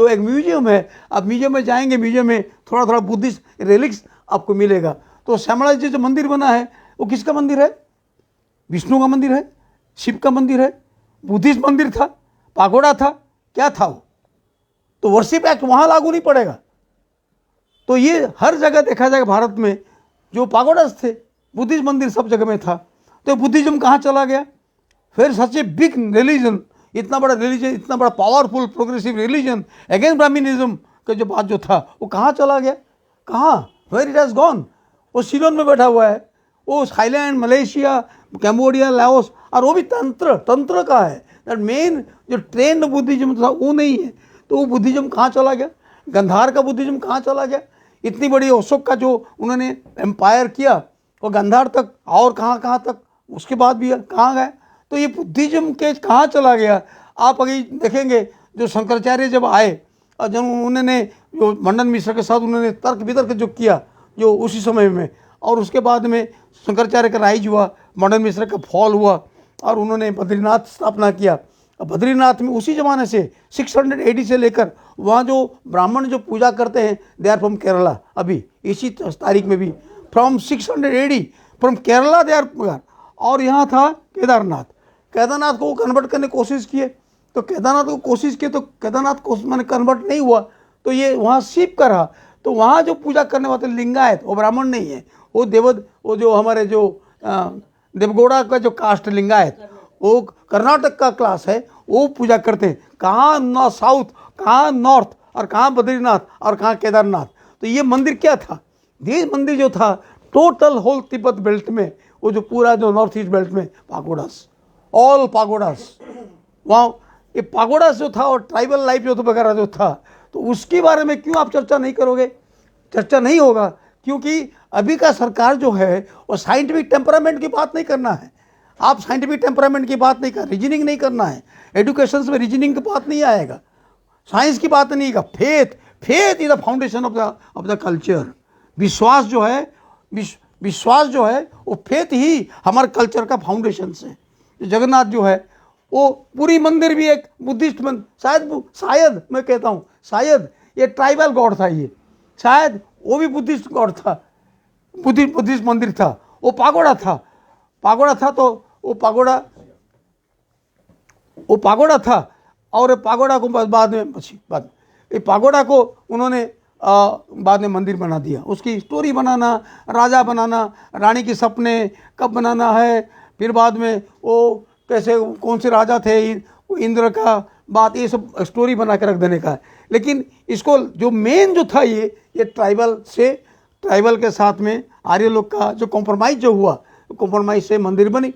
एक म्यूजियम है, आप म्यूजियम में जाएंगे, म्यूजियम में थोड़ा बुद्धिस्ट रिलिक्स आपको मिलेगा। तो श्यामला जी जो मंदिर बना है वो किसका मंदिर है? विष्णु का मंदिर है, शिव का मंदिर है, बुद्धिस्ट मंदिर था, पागोड़ा था, क्या था वो? तो वर्शिप एक्ट वहाँ लागू नहीं पड़ेगा। तो ये हर जगह देखा जाएगा भारत में जो पागोडास थे, बुद्धिस्ट मंदिर सब जगह में था। तो बुद्धिज्म कहाँ चला गया? फिर सच ए बिग रिलीजन, इतना बड़ा रिलीजन, इतना बड़ा powerful progressive religion against Brahminism का जो बात जो था वो कहाँ चला गया? कहाँ? Where it has gone? वो सिलोन में बैठा हुआ है, वो थाईलैंड, मलेशिया, कैम्बोडिया, लाओस, और वो भी तंत्र का है। दैट मेन जो ट्रेंड बुद्धिज्म था वो नहीं है। तो वो बुद्धिज्म कहाँ चला गया? गंधार का बुद्धिज्म कहाँ चला गया? इतनी बड़ी अशोक का जो उन्होंने एम्पायर किया, वो गंधार तक, और कहाँ तक, उसके बाद भी कहाँ गए? तो ये बुद्धिज्म के कहाँ चला गया? आप अभी देखेंगे जो शंकराचार्य जब आए और जब उन्होंने जो मंडन मिश्र के साथ उन्होंने तर्क वितर्क जो किया जो उसी समय में, और उसके बाद में शंकराचार्य का राइज हुआ, मंडन मिश्र का फॉल हुआ, और उन्होंने बद्रीनाथ स्थापना किया। बद्रीनाथ में उसी ज़माने से 600 AD से लेकर वहाँ जो ब्राह्मण जो पूजा करते हैं, दे आर फ्रॉम केरला। अभी इसी तारीख में भी from 600 AD from Kerala they are. और यहाँ था केदारनाथ को कन्वर्ट करने की कोशिश किए, तो केदारनाथ को मैंने कन्वर्ट नहीं हुआ, तो ये वहाँ शिव का रहा। तो वहाँ जो पूजा करने वाले लिंगायत, वो ब्राह्मण नहीं है, वो जो हमारे जो देवगौड़ा का जो कास्ट लिंगायत, वो कर्नाटक का क्लास है, वो पूजा करते हैं। कहाँ साउथ, कहाँ नॉर्थ, और कहाँ बद्रीनाथ, और कहाँ केदारनाथ। तो ये मंदिर क्या था? ये मंदिर जो था टोटल होल तिब्बत बेल्ट में, वो जो पूरा जो नॉर्थ ईस्ट बेल्ट में पागोडास, ऑल पागोडास, वहाँ ये पागोडास जो था और ट्राइबल लाइफ जो था वगैरह जो था, तो उसके बारे में क्यों आप चर्चा नहीं करोगे? चर्चा नहीं होगा क्योंकि अभी का सरकार जो है वो साइंटिफिक टेम्परामेंट की बात नहीं करना है। आप साइंटिफिक टेम्परामेंट की बात नहीं कर, रीजनिंग नहीं करना है। एजुकेशन में रीजनिंग की बात नहीं आएगा, साइंस की बात नहीं आएगा। Faith is the foundation of the culture. विश्वास जो है वो फेथ ही हमारे कल्चर का फाउंडेशन है। जगन्नाथ जो है वो पूरी मंदिर भी एक बुद्धिस्ट शायद मैं कहता हूँ शायद ये ट्राइबल गॉड था, ये शायद वो भी बुद्धिस्ट गॉड था, बुद्धिस्ट मंदिर था। वो पागोड़ा था तो वो पागोड़ा था। और पागोड़ा को बाद ये पागोड़ा को उन्होंने बाद में मंदिर बना दिया। उसकी स्टोरी बनाना, राजा बनाना, रानी के सपने कब बनाना है, फिर बाद में वो कैसे कौन से राजा थे, इंद्र का बात, ये सब स्टोरी बना के रख देने का है। लेकिन इसको जो मेन जो था ये ट्राइबल के साथ में आर्य लोग का जो कॉम्प्रोमाइज़ जो हुआ, कॉम्प्रोमाइज़ से मंदिर बनी।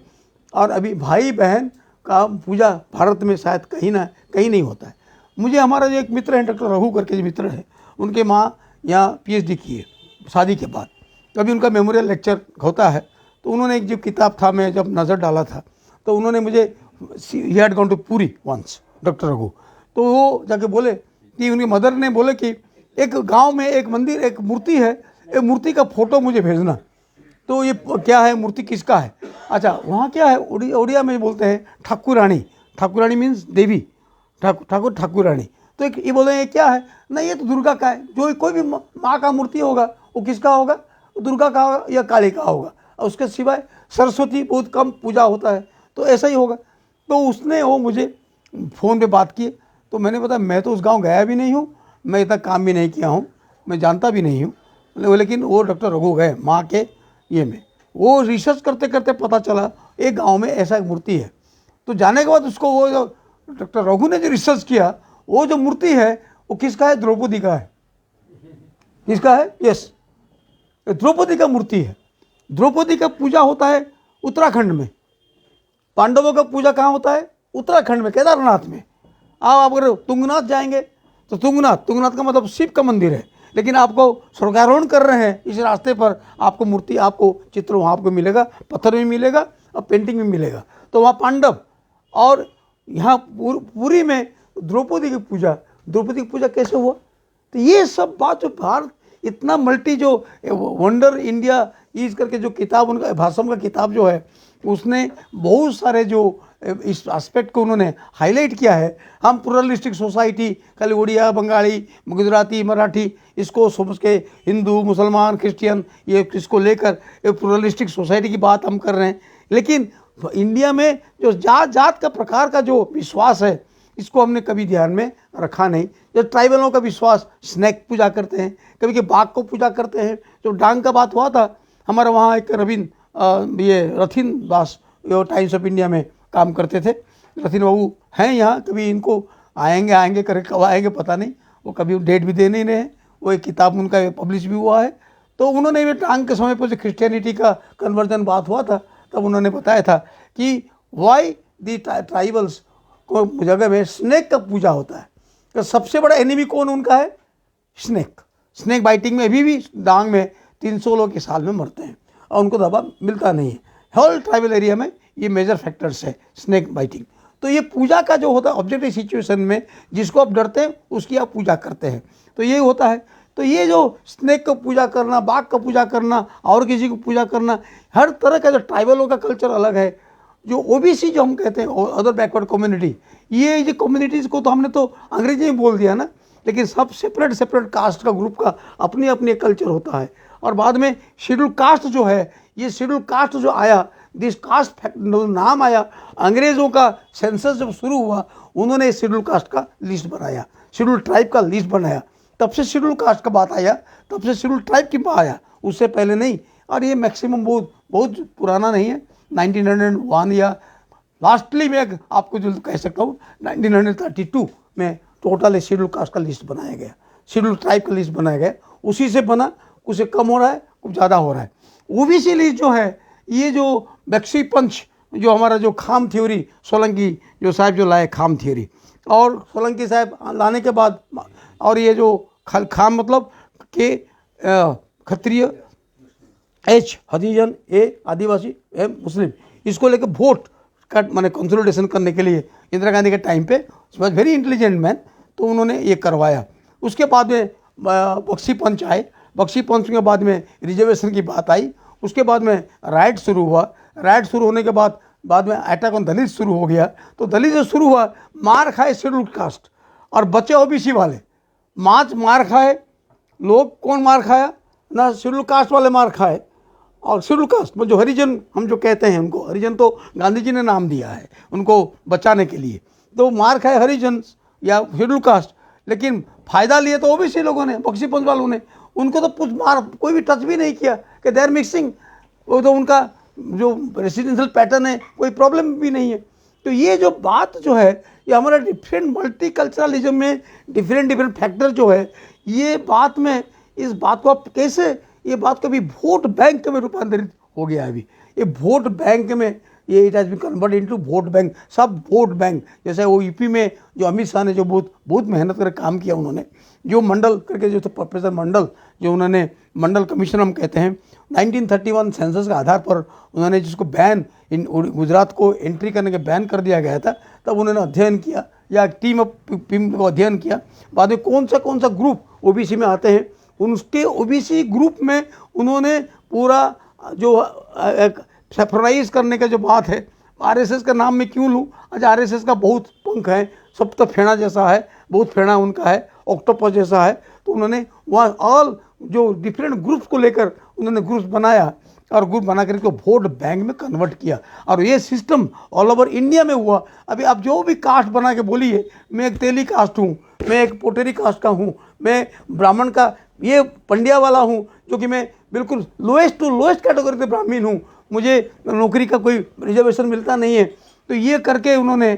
और अभी भाई बहन का पूजा भारत में शायद कहीं नहीं होता है। मुझे हमारा जो एक मित्र है, डॉक्टर रघु करके जो मित्र है, उनके माँ यहाँ PhD की है शादी के बाद। कभी उनका मेमोरियल लेक्चर होता है तो उन्होंने एक जो किताब था, मैं जब नज़र डाला था तो उन्होंने मुझे, he had gone to Puri once, doctor Raghu, तो वो जाके बोले कि उनकी मदर ने बोले कि एक गांव में एक मंदिर, एक मूर्ति है, एक मूर्ति का फोटो मुझे भेजना। तो ये क्या है, मूर्ति किसका है? अच्छा, वहाँ क्या है, उड़िया में बोलते हैं ठाकुरानी। ठाकुरानी मीन्स देवी, ठाकुरानी। तो एक ये बोले ये क्या है? नहीं, ये तो दुर्गा का है। जो कोई भी माँ का मूर्ति होगा वो किसका होगा? दुर्गा का होगा या काली का होगा। और उसके सिवाय सरस्वती बहुत कम पूजा होता है, तो ऐसा ही होगा। तो उसने वो मुझे फ़ोन पे बात की, तो मैंने बताया मैं तो उस गांव गया भी नहीं हूँ, मैं इतना काम भी नहीं किया हूँ, मैं जानता भी नहीं हूँ। लेकिन वो डॉक्टर रघु गए माँ के ये में, वो रिसर्च करते करते पता चला एक गांव में ऐसा एक मूर्ति है। तो जाने के बाद उसको वो जो डॉक्टर रघु ने जो रिसर्च किया, वो जो मूर्ति है वो किसका है? द्रौपदी का है। किसका है? यस, द्रौपदी का मूर्ति है। द्रौपदी का पूजा होता है उत्तराखंड में। पांडवों का पूजा कहाँ होता है? उत्तराखंड में, केदारनाथ में। आप अगर तुंगनाथ जाएंगे तो तुंगनाथ का मतलब शिव का मंदिर है। लेकिन आपको स्वर्गारोहण कर रहे हैं इस रास्ते पर, आपको मूर्ति, आपको चित्र वहाँ आपको मिलेगा, पत्थर भी मिलेगा और पेंटिंग भी मिलेगा। तो वहाँ पांडव, और यहाँ पुरी में द्रौपदी की पूजा कैसे हुआ? तो ये सब बात जो भारत इतना मल्टी, जो वंडर इंडिया इस करके जो किताब, उनका भाषण का किताब जो है, उसने बहुत सारे जो इस एस्पेक्ट को उन्होंने हाईलाइट किया है। हम प्लुरलिस्टिक सोसाइटी, खाली उड़िया, बंगाली, गुजराती, मराठी, इसको समझ के हिंदू, मुसलमान, क्रिश्चियन, ये इसको लेकर एक प्लुरलिस्टिक सोसाइटी की बात हम कर रहे हैं। लेकिन इंडिया में जो जात का प्रकार का जो विश्वास है, इसको हमने कभी ध्यान में रखा नहीं। जो ट्राइबलों का विश्वास, स्नेक पूजा करते हैं, कभी के बाघ को पूजा करते हैं। जो डांग का बात हुआ था, हमारा वहाँ एक ये रथिन दास, जो टाइम्स ऑफ इंडिया में काम करते थे, रथिन बाबू हैं यहाँ, कभी इनको आएंगे करे, कब आएंगे पता नहीं, वो कभी डेट भी दे नहीं रहे हैं। वो एक किताब उनका पब्लिश भी हुआ है। तो उन्होंने भी डांग के समय पर जो क्रिश्चियनिटी का कन्वर्जन बात हुआ था, तब उन्होंने बताया था कि वाई दी ट्राइबल्स को जगह में स्नेक का पूजा होता है। तो सबसे बड़ा एनिमी कौन उनका है? स्नेक बाइटिंग में अभी भी डांग में 300 लोग के साल में मरते हैं और उनको दवा मिलता नहीं है। होल ट्राइबल एरिया में ये मेजर फैक्टर्स है, स्नेक बाइटिंग। तो ये पूजा का जो होता है ऑब्जेक्टिव सिचुएशन में, जिसको आप डरते हैं उसकी आप पूजा करते हैं, तो ये होता है। तो ये जो स्नेक को पूजा करना, बाघ का पूजा करना, और किसी को पूजा करना, हर तरह का जो ट्राइबलों का कल्चर अलग है। जो OBC जो हम कहते हैं, अदर बैकवर्ड कम्युनिटी, ये जो कम्युनिटीज़ को तो हमने तो अंग्रेजी में बोल दिया ना, लेकिन सब सेपरेट कास्ट का ग्रुप का अपनी अपनी कल्चर होता है। और बाद में शेड्यूल कास्ट जो है, ये शेड्यूल कास्ट जो आया, दिस कास्ट नाम आया, अंग्रेज़ों का सेंसस जब शुरू हुआ, उन्होंने शेड्यूल कास्ट का लिस्ट बनाया, शेड्यूल ट्राइब का लिस्ट बनाया, तब से शेड्यूल कास्ट का बात आया, तब से शेड्यूल ट्राइब की बात आया, उससे पहले नहीं। और ये मैक्सिमम बहुत पुराना नहीं है, 1901 या लास्टली में आपको जो कह सकता हूँ 1932 में टोटल शेड्यूल कास्ट का लिस्ट बनाया गया, शेड्यूल ट्राइब का लिस्ट बनाया गया। उसी से बना, कुछ कम हो रहा है, कुछ ज़्यादा हो रहा है। OBC लिस्ट जो है, ये जो बख्शी पंच, जो हमारा जो खाम थ्योरी, सोलंकी जो साहब जो लाए खाम थ्योरी, और सोलंकी साहब लाने के बाद, और ये जो खाम मतलब के क्षत्रिय, H Harijan, A Adivasi, M मुस्लिम, इसको लेकर वोट का माने कंसोलिडेशन करने के लिए इंदिरा गांधी के टाइम पे, वेरी इंटेलिजेंट मैन, तो उन्होंने ये करवाया। उसके बाद में बख्शी पंच आए, बख्शी पंच के बाद में रिजर्वेशन की बात आई। उसके बाद में राइट शुरू हुआ, राइट शुरू होने के बाद में अटैक ऑन दलित शुरू हो गया। तो दलित जो शुरू हुआ, मार खाए शेड्यूल कास्ट और बचे OBC वाले, मार खाए लोग। कौन मार खाया? ना शेड्यूल कास्ट वाले मार खाए, और शेड्यूल कास्ट जो हरिजन हम जो कहते हैं, उनको हरिजन तो गांधी जी ने नाम दिया है उनको बचाने के लिए, तो मार खाए हरिजन या शेड्यूल कास्ट। लेकिन फ़ायदा लिए तो ओबीसी लोगों ने, बख्शी पंथ वालों ने। उनको तो कुछ मार कोई भी टच भी नहीं किया कि दे आर मिक्सिंग, वो तो उनका जो रेसिडेंशियल पैटर्न है कोई प्रॉब्लम भी नहीं है। तो ये जो बात जो है, ये हमारा डिफरेंट मल्टीकल्चरलिज्म में डिफरेंट फैक्टर जो है, ये बात में, इस बात को आप कैसे, ये बात कभी वोट बैंक में रूपांतरित हो गया है। अभी ये वोट बैंक में, ये it has been convert into vote bank, सब वोट बैंक। जैसे वो यूपी में जो अमित शाह ने जो बहुत मेहनत करके काम किया, उन्होंने जो मंडल करके जो थे प्रोफेसर मंडल, जो उन्होंने मंडल कमीशन हम कहते हैं, 1931 सेंसस के आधार पर उन्होंने जिसको बैन इन गुजरात को एंट्री करने के बैन कर दिया गया था, तब उन्होंने अध्ययन किया, या टीम को अध्ययन किया। बाद में कौन सा ग्रुप ओबीसी में आते हैं, उनके ओबीसी ग्रुप में उन्होंने पूरा जो सेफराइज करने का जो बात है, आरएसएस का नाम मैं क्यों लूँ, आज आरएसएस का बहुत पंख है, सब तो फेड़ा जैसा है, बहुत फेड़ा उनका है, ऑक्टोपस जैसा है। तो उन्होंने वहाँ ऑल जो डिफरेंट ग्रुप्स को लेकर उन्होंने ग्रुप्स बनाया, और ग्रुप बना करके उसको वोट बैंक में कन्वर्ट किया, और ये सिस्टम ऑल ओवर इंडिया में हुआ। अभी आप जो भी कास्ट बना के बोलिए, मैं एक तेली कास्ट हूँ, मैं एक पोटेरी कास्ट का हूँ, मैं ब्राह्मण का ये पंड्या वाला हूँ, जो कि मैं बिल्कुल लोएस्ट टू लोएस्ट कैटेगरी के ब्राह्मण हूँ, मुझे नौकरी का कोई रिजर्वेशन मिलता नहीं है। तो ये करके उन्होंने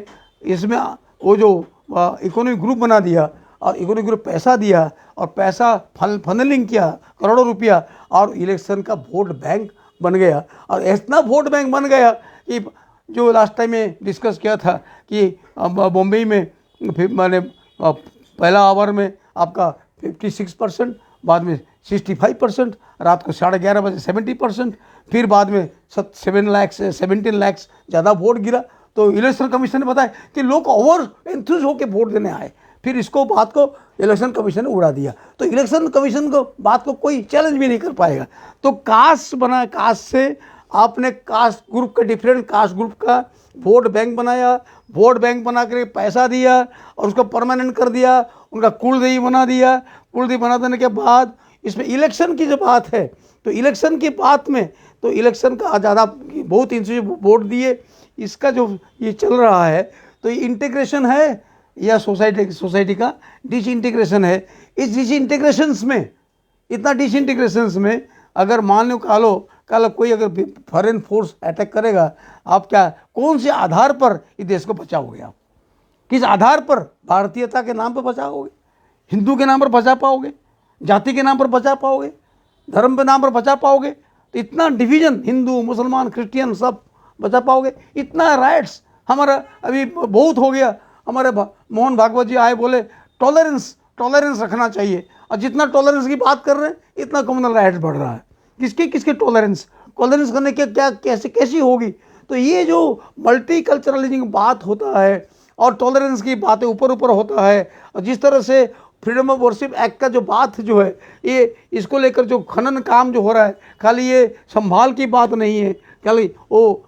इसमें वो जो इकोनॉमिक ग्रुप बना दिया, और इकोनॉमिक ग्रुप पैसा दिया, और पैसा फनलिंग किया करोड़ों रुपया, और इलेक्शन का वोट बैंक बन गया। और इतना वोट बैंक बन गया कि जो लास्ट टाइम में डिस्कस किया था कि बॉम्बे में फिर मैंने पहला आवर में आपका 56%, बाद में 65%, रात को 11:30 बजे 70%, फिर बाद में 17 लाख ज़्यादा वोट गिरा। तो इलेक्शन कमीशन ने बताया कि लोग ओवर एंथुज होकर वोट देने आए, फिर इसको बात को इलेक्शन कमीशन ने उड़ा दिया। तो इलेक्शन कमीशन को बात को कोई चैलेंज भी नहीं कर पाएगा। तो कास्ट बना, कास्ट से आपने कास्ट ग्रुप का, डिफरेंट कास्ट ग्रुप का वोट बैंक बनाया, वोट बैंक बना कर पैसा दिया, और उसको परमानेंट कर दिया, उनका कुलदेवी बना दिया। कुलदेवी बना देने के बाद इसमें इलेक्शन की जो बात है, तो इलेक्शन की बात में तो इलेक्शन का ज़्यादा बहुत इंस्टीट्यूट वोट दिए, इसका जो ये चल रहा है, तो ये इंटीग्रेशन है या सोसाइटी का डिसइंटीग्रेशन है। इस डिसइंटीग्रेशंस में, इतना डिसइंटीग्रेशंस में, अगर मान लो कल कोई अगर फॉरेन फोर्स अटैक करेगा, आप क्या, कौन से आधार पर इस देश को बचाओगे? आप किस आधार पर? भारतीयता के नाम पर बचाओगे, हिंदू के नाम पर बचा पाओगे, जाति के नाम पर बचा पाओगे, धर्म के नाम पर बचा पाओगे? तो इतना डिवीजन, हिंदू मुसलमान क्रिश्चियन सब बचा पाओगे? इतना राइट्स हमारा अभी बहुत हो गया। हमारे मोहन भागवत जी आए, बोले टॉलरेंस रखना चाहिए, और जितना टॉलरेंस की बात कर रहे हैं, इतना कम्युनल राइट्स बढ़ रहा है। किसके टॉलरेंस करने के क्या, कैसी होगी? तो ये जो मल्टीकल्चरलिज्म की बात होता है, और टॉलरेंस की बातें ऊपर होता है, और जिस तरह से फ्रीडम ऑफ वर्शिप एक्ट का जो बात जो है, ये इसको लेकर जो खनन काम जो हो रहा है, खाली ये संभाल की बात नहीं है, खाली वो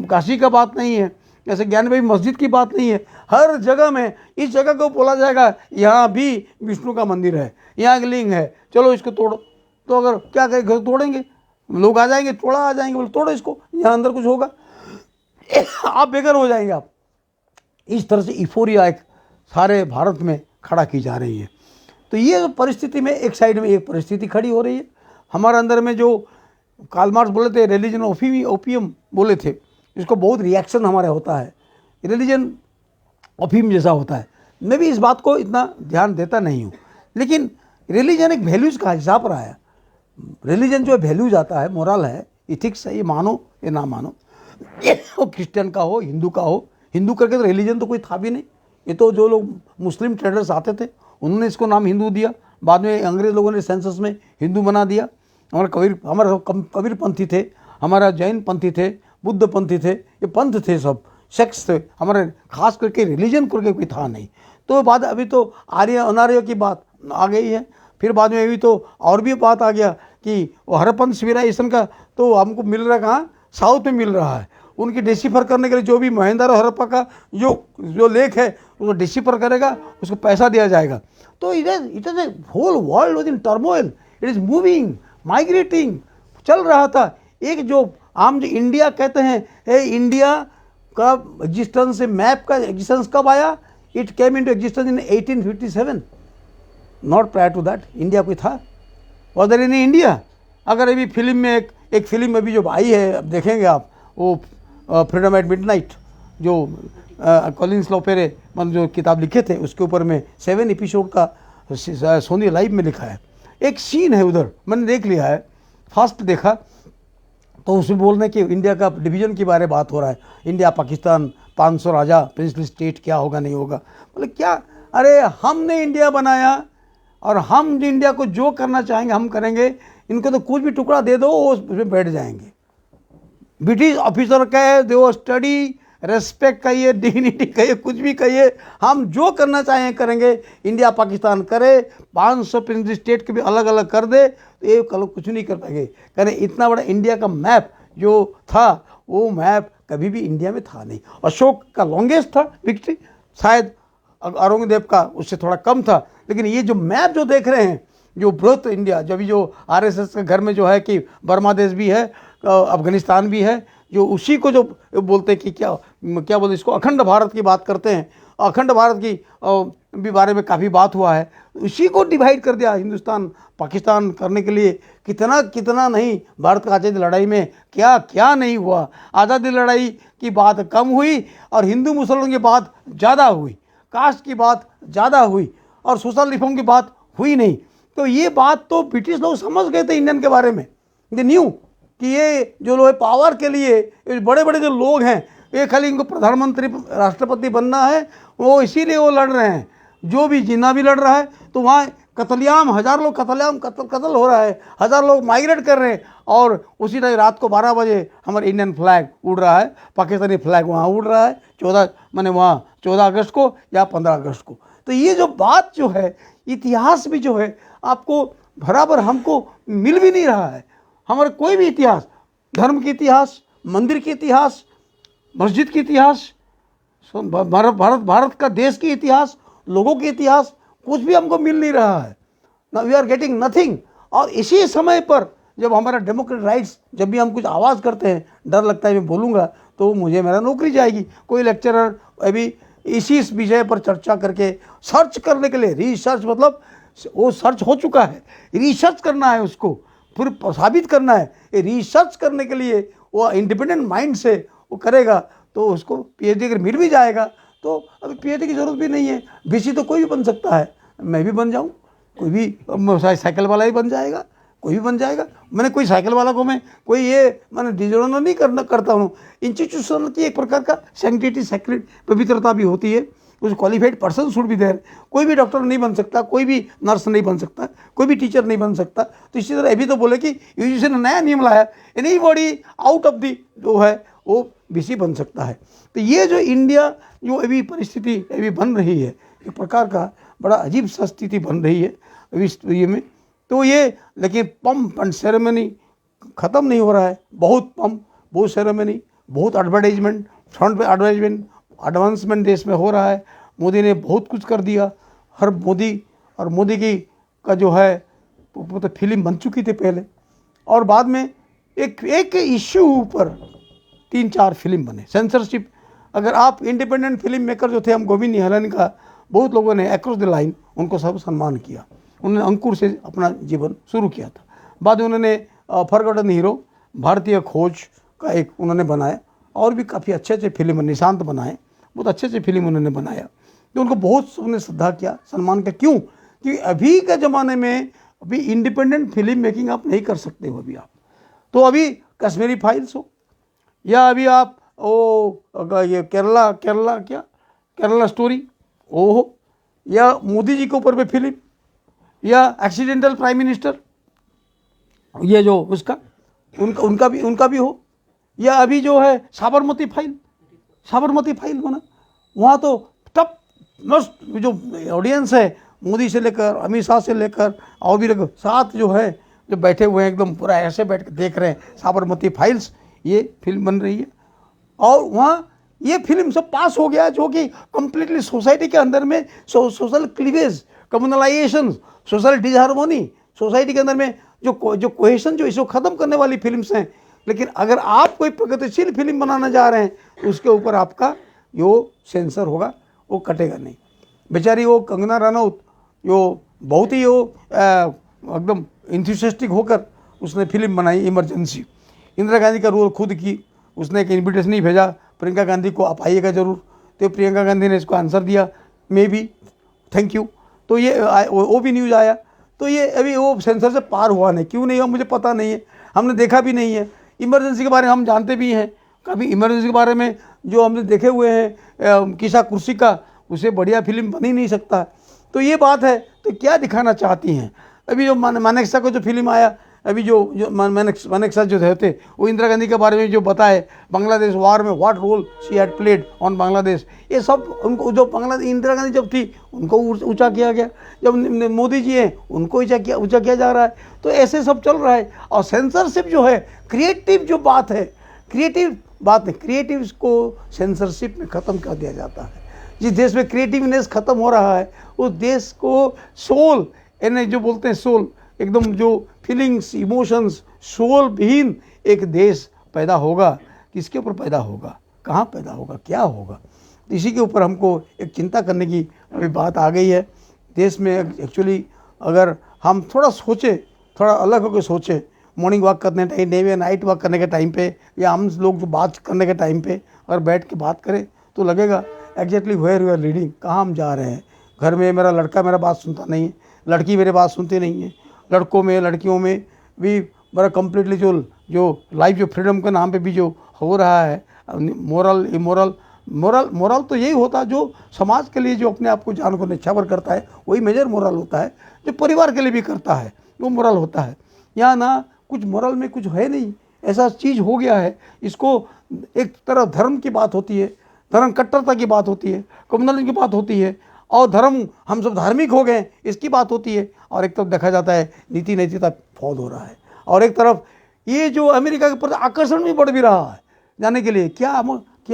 काशी का बात नहीं है, जैसे ज्ञानभाई मस्जिद की बात नहीं है। हर जगह में इस जगह को बोला जाएगा यहाँ भी विष्णु का मंदिर है, यहाँ एक लिंग है, चलो इसको तोड़ो। तो अगर क्या करें, तोड़ेंगे, लोग आ जाएंगे, थोड़ा आ जाएंगे, बोले तोड़ो इसको, यहाँ अंदर कुछ होगा, आप बेघर हो जाएंगे आप। इस तरह से इफोरिया एक सारे भारत में खड़ा की जा रही है। तो ये परिस्थिति में एक साइड में एक परिस्थिति खड़ी हो रही है हमारे अंदर में, जो कार्ल मार्क्स बोले थे रिलीजन ओपियम बोले थे, इसको बहुत रिएक्शन हमारे होता है, रिलीजन ओपियम जैसा होता है। मैं भी इस बात को इतना ध्यान देता नहीं हूँ, लेकिन रिलीजन एक वैल्यूज़ का हिसाब रहा है। रिलीजन जो वैल्यूज आता है, मोरल है, इथिक्स है, ये मानो ये ना मानो, वो क्रिश्चियन का हो, हिंदू का हो। हिंदू करके तो रिलीजन तो कोई था भी नहीं, ये तो जो लोग मुस्लिम ट्रेडर्स आते थे उन्होंने इसको नाम हिंदू दिया, बाद में अंग्रेज लोगों ने सेंसस में हिंदू बना दिया। हमारा कबीर पंथी थे, हमारा जैन पंथी थे, बुद्ध पंथी थे, ये पंथ थे, सब सेक्स थे हमारे, खास करके रिलीजन करके कोई था नहीं। तो बाद अभी तो आर्य अनार्य की बात आ गई है, फिर बाद में अभी तो और भी बात आ गया कि वो हरपंथ सिविलाइजेशन का तो हमको मिल रहा है, कहाँ, साउथ में मिल रहा है। उनकी डिसिफर करने के लिए जो भी महेंद्र और हरप्पा का जो लेख है उसको डिसिफर करेगा, उसको पैसा दिया जाएगा। तो it is a whole world with in turmoil, it is moving, migrating, चल रहा था। एक जो आम जो इंडिया कहते हैं, इंडिया का एग्जिस्टेंस से मैप का एग्जिस्टेंस कब आया? It came into existence in 1857, not prior to that. India कोई था? Was there in India? अगर अभी फिल्म में एक फिल्म अभी जो आई है, अब देखेंगे आप, वो फ्रीडम एट मिडनाइट, जो कॉलिंस लोपेरे मतलब जो किताब लिखे थे, उसके ऊपर में 7 एपिसोड का सोनी लाइव में लिखा है। एक सीन है उधर, मैंने देख लिया है, फास्ट देखा, तो उसमें बोल रहे हैं कि इंडिया का डिवीजन के बारे में बात हो रहा है, इंडिया पाकिस्तान 500 राजा प्रिंसली स्टेट क्या होगा नहीं होगा। बोले क्या, अरे हमने इंडिया बनाया और हम इंडिया को जो करना चाहेंगे हम करेंगे, इनको तो कुछ भी टुकड़ा दे दो वो उसमें बैठ जाएंगे। ब्रिटिश ऑफिसर कहे दो स्टडी, रेस्पेक्ट कहिए, डिग्निटी कहिए, कुछ भी कहिए, हम जो करना चाहें करेंगे। इंडिया पाकिस्तान करे, 500 प्रिंसली स्टेट के भी अलग अलग कर दे, तो ये कल कुछ नहीं कर पाएंगे। करें इतना बड़ा इंडिया का मैप जो था, वो मैप कभी भी इंडिया में था नहीं। अशोक का लॉन्गेस्ट था विक्ट्री, शायद औरंगजेब का उससे थोड़ा कम था, लेकिन ये जो मैप जो देख रहे हैं, जो बृहत इंडिया, जब जो आरएसएस के घर में जो है कि बर्मा देश भी है, अफगानिस्तान भी है, जो उसी को जो बोलते हैं कि क्या बोलते इसको, अखंड भारत की बात करते हैं, अखंड भारत की भी बारे में काफ़ी बात हुआ है, उसी को डिवाइड कर दिया हिंदुस्तान पाकिस्तान करने के लिए। कितना कितना नहीं, भारत का आज़ादी लड़ाई में क्या क्या नहीं हुआ। आज़ादी लड़ाई की बात कम हुई और हिंदू मुसलमान की बात ज़्यादा हुई, कास्ट की बात ज़्यादा हुई और सोशल रिफॉर्म की बात हुई नहीं। तो ये बात तो ब्रिटिश लोग समझ गए थे इंडियन के बारे में, दे न्यू कि ये जो लोग पावर के लिए बड़े बड़े जो लोग हैं, ये खाली इनको प्रधानमंत्री राष्ट्रपति बनना है, वो इसीलिए वो लड़ रहे हैं। जो भी जिन्ना भी लड़ रहा है, तो वहाँ कत्लेआम, 1000 लोग कत्ल हो रहा है, 1000 लोग माइग्रेट कर रहे हैं, और उसी टाइम रात को 12 बजे हमारा इंडियन फ्लैग उड़ रहा है, पाकिस्तानी फ्लैग वहाँ उड़ रहा है 14 अगस्त को या 15 अगस्त को। तो ये जो बात जो है, इतिहास भी जो है आपको बराबर हमको मिल भी नहीं रहा है। हमारा कोई भी इतिहास, धर्म के इतिहास, मंदिर के इतिहास, मस्जिद के इतिहास, भारत का देश के इतिहास, लोगों के इतिहास, कुछ भी हमको मिल नहीं रहा है। We are getting nothing. और इसी समय पर जब हमारा डेमोक्रेटिक राइट्स, जब भी हम कुछ आवाज़ करते हैं, डर लगता है मैं बोलूँगा तो मुझे मेरा नौकरी जाएगी। कोई लेक्चरर अभी इसी विषय पर चर्चा करके सर्च करने के लिए, रिसर्च मतलब वो सर्च हो चुका है, रिसर्च करना है, उसको फिर साबित करना है। ये रिसर्च करने के लिए वो इंडिपेंडेंट माइंड से वो करेगा, तो उसको पीएचडी अगर मिल भी जाएगा तो अभी पीएचडी की ज़रूरत भी नहीं है। बीसी तो कोई भी बन सकता है, मैं भी बन जाऊँ, कोई भी साइकिल वाला ही बन जाएगा, कोई भी बन जाएगा। मैंने कोई साइकिल वाला को मैं कोई ये मैंने डिजोनर नहीं करता हूँ। इंस्टीट्यूशन की एक प्रकार का सैंक्टिटी, सेक्रेट पवित्रता भी होती है, कुछ qualified person should be there. कोई भी डॉक्टर नहीं बन सकता, कोई भी नर्स नहीं बन सकता, कोई भी टीचर नहीं बन सकता। तो इसी तरह अभी तो बोले कि यूजीसी ने नया नियम लाया, एनीबॉडी आउट ऑफ दी जो है वो बीसी बन सकता है। तो ये जो इंडिया जो अभी परिस्थिति अभी बन रही है, एक प्रकार का बड़ा अजीब सा स्थिति बन रही है अभी इस ये में। तो ये लेकिन पंप एंड सेरेमनी ख़त्म नहीं हो रहा है। बहुत पंप, बहुत सेरेमनी, बहुत एडवर्टाइजमेंट, फ्रंट पे एडवर्टाइजमेंट, एडवांसमेंट देश में हो रहा है। मोदी ने बहुत कुछ कर दिया। हर मोदी और मोदी की का जो है वो तो फिल्म बन चुकी थी पहले, और बाद में एक इश्यू पर 3-4 फिल्म बने। सेंसरशिप, अगर आप इंडिपेंडेंट फिल्म मेकर जो थे, हम गोविंद निहलानी का, बहुत लोगों ने अक्रॉस द लाइन उनको सब सम्मान किया। उन्होंने अंकुर से अपना जीवन शुरू किया था। बाद में उन्होंने फॉरगॉटन हीरो, भारतीय खोज का एक उन्होंने बनाया, और भी काफ़ी अच्छे अच्छे फिल्म, निशांत बनाए, बहुत अच्छे अच्छे फिल्म उन्होंने बनाया। तो उनको बहुत सबने श्रद्धा किया, सम्मान किया। क्यों? क्योंकि अभी के ज़माने में अभी इंडिपेंडेंट फिल्म मेकिंग आप नहीं कर सकते हो अभी आप। तो अभी कश्मीरी फाइल्स हो, या अभी आप वो ये केरला स्टोरी वो हो, या मोदी जी के ऊपर पे फिल्म, या एक्सीडेंटल प्राइम मिनिस्टर, ये जो उसका उनका भी हो, या अभी जो है साबरमती फाइल बना। वहाँ तो टॉप मोस्ट जो ऑडियंस है, मोदी से लेकर अमित शाह से लेकर और भी लोग साथ जो है जो बैठे हुए हैं, एकदम पूरा ऐसे बैठ कर देख रहे हैं साबरमती फाइल्स, ये फिल्म बन रही है। और वहाँ ये फिल्म सब पास हो गया, जो कि कम्प्लीटली सोसाइटी के अंदर में social cleavage, communalisation, social disharmony, society के अंदर में जो कोहेशन जो इसको ख़त्म करने वाली फिल्म्स हैं। लेकिन अगर आप कोई प्रगतिशील फिल्म बनाना जा रहे हैं तो उसके ऊपर आपका जो सेंसर होगा वो कटेगा नहीं। बेचारी वो कंगना रनौत जो बहुत ही वो एकदम इंथुसियास्टिक होकर उसने फिल्म बनाई इमरजेंसी। इंदिरा गांधी का रोल खुद की, उसने एक इन्विटेशन ही भेजा प्रियंका गांधी को, आप आइएगा ज़रूर, तो प्रियंका गांधी ने इसको आंसर दिया, मे बी, थैंक यू। तो ये वो भी न्यूज़ आया। तो ये अभी वो सेंसर से पार हुआ नहीं, क्यों नहीं हुआ मुझे पता नहीं है, हमने देखा भी नहीं है। इमरजेंसी के बारे में हम जानते भी हैं, कभी इमरजेंसी के बारे में जो हमने देखे हुए हैं किसा कुर्सी का, उसे बढ़िया फिल्म बन ही नहीं सकता। तो ये बात है। तो क्या दिखाना चाहती हैं? अभी जो मानेकशा को जो फिल्म आया, अभी जो मानेकशा जो थे वो इंदिरा गांधी के बारे में जो बताए, बांग्लादेश वार में what role she had played on Bangladesh, ये सब उनको, जो बांग्लादेश इंदिरा गांधी जब थी उनको ऊंचा किया गया, जब मोदी जी हैं उनको ऊंचा किया जा रहा है। तो ऐसे सब चल रहा है। और सेंसरशिप जो है, क्रिएटिव जो बात है, क्रिएटिव बात है, क्रिएटिव को सेंसरशिप में ख़त्म कर दिया जाता है। जिस देश में क्रिएटिवनेस ख़त्म हो रहा है, उस देश को सोल, यानी जो बोलते हैं सोल, एकदम जो फीलिंग्स, इमोशंस, सोल विहीन एक देश पैदा होगा। किसके ऊपर पैदा होगा, कहाँ पैदा होगा, क्या होगा? तो इसी के ऊपर हमको एक चिंता करने की अभी बात आ गई है देश में। एक्चुअली अगर हम थोड़ा सोचें, थोड़ा अलग होकर सोचें, मॉर्निंग वॉक करने टाइम या नाइट वॉक करने के टाइम पे, या हम लोग जो बात करने के टाइम पे अगर बैठ के बात करें तो लगेगा exactly where you are leading, कहाँ हम जा रहे हैं। घर में मेरा लड़का मेरा बात सुनता नहीं है, लड़की मेरे बात सुनती नहीं है, लड़कों में लड़कियों में भी बड़ा कम्प्लीटली जो लाइफ जो फ्रीडम के नाम पे भी जो हो रहा है, मोरल इमोरल, मोरल तो यही होता है जो समाज के लिए जो अपने आप को जान को निछावर करता है, वही मेजर मोरल होता है। जो परिवार के लिए भी करता है वो मोरल होता है। यहाँ ना कुछ मोरल में कुछ है नहीं, ऐसा चीज़ हो गया है। इसको एक तरह धर्म की बात होती है, धर्म कट्टरता की बात होती है, कम्युनलिज्म की बात होती है, और धर्म हम सब धार्मिक हो गए इसकी बात होती है। और एक तरफ देखा जाता है नीति नैतिकता फौज हो रहा है, और एक तरफ ये जो अमेरिका के प्रति आकर्षण भी बढ़ भी रहा है जाने के लिए। क्या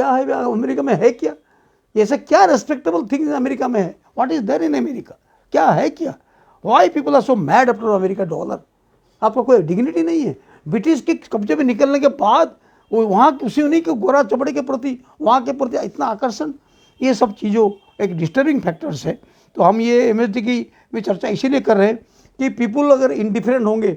है अमेरिका में, है क्या ऐसा, क्या रेस्पेक्टेबल थिंग्स अमेरिका में है? What is there in America, क्या है क्या? Why people are so mad after America dollar? आपका कोई डिग्निटी नहीं है। ब्रिटिश के कब्जे में निकलने के बाद वो वहाँ उसी उन्हीं के गोरा चमड़े के प्रति, वहाँ के प्रति इतना आकर्षण, ये सब चीज़ों एक डिस्टर्बिंग फैक्टर्स है। तो हम ये एमएसडी की में चर्चा इसीलिए कर रहे हैं कि पीपुल अगर इंडिफरेंट होंगे,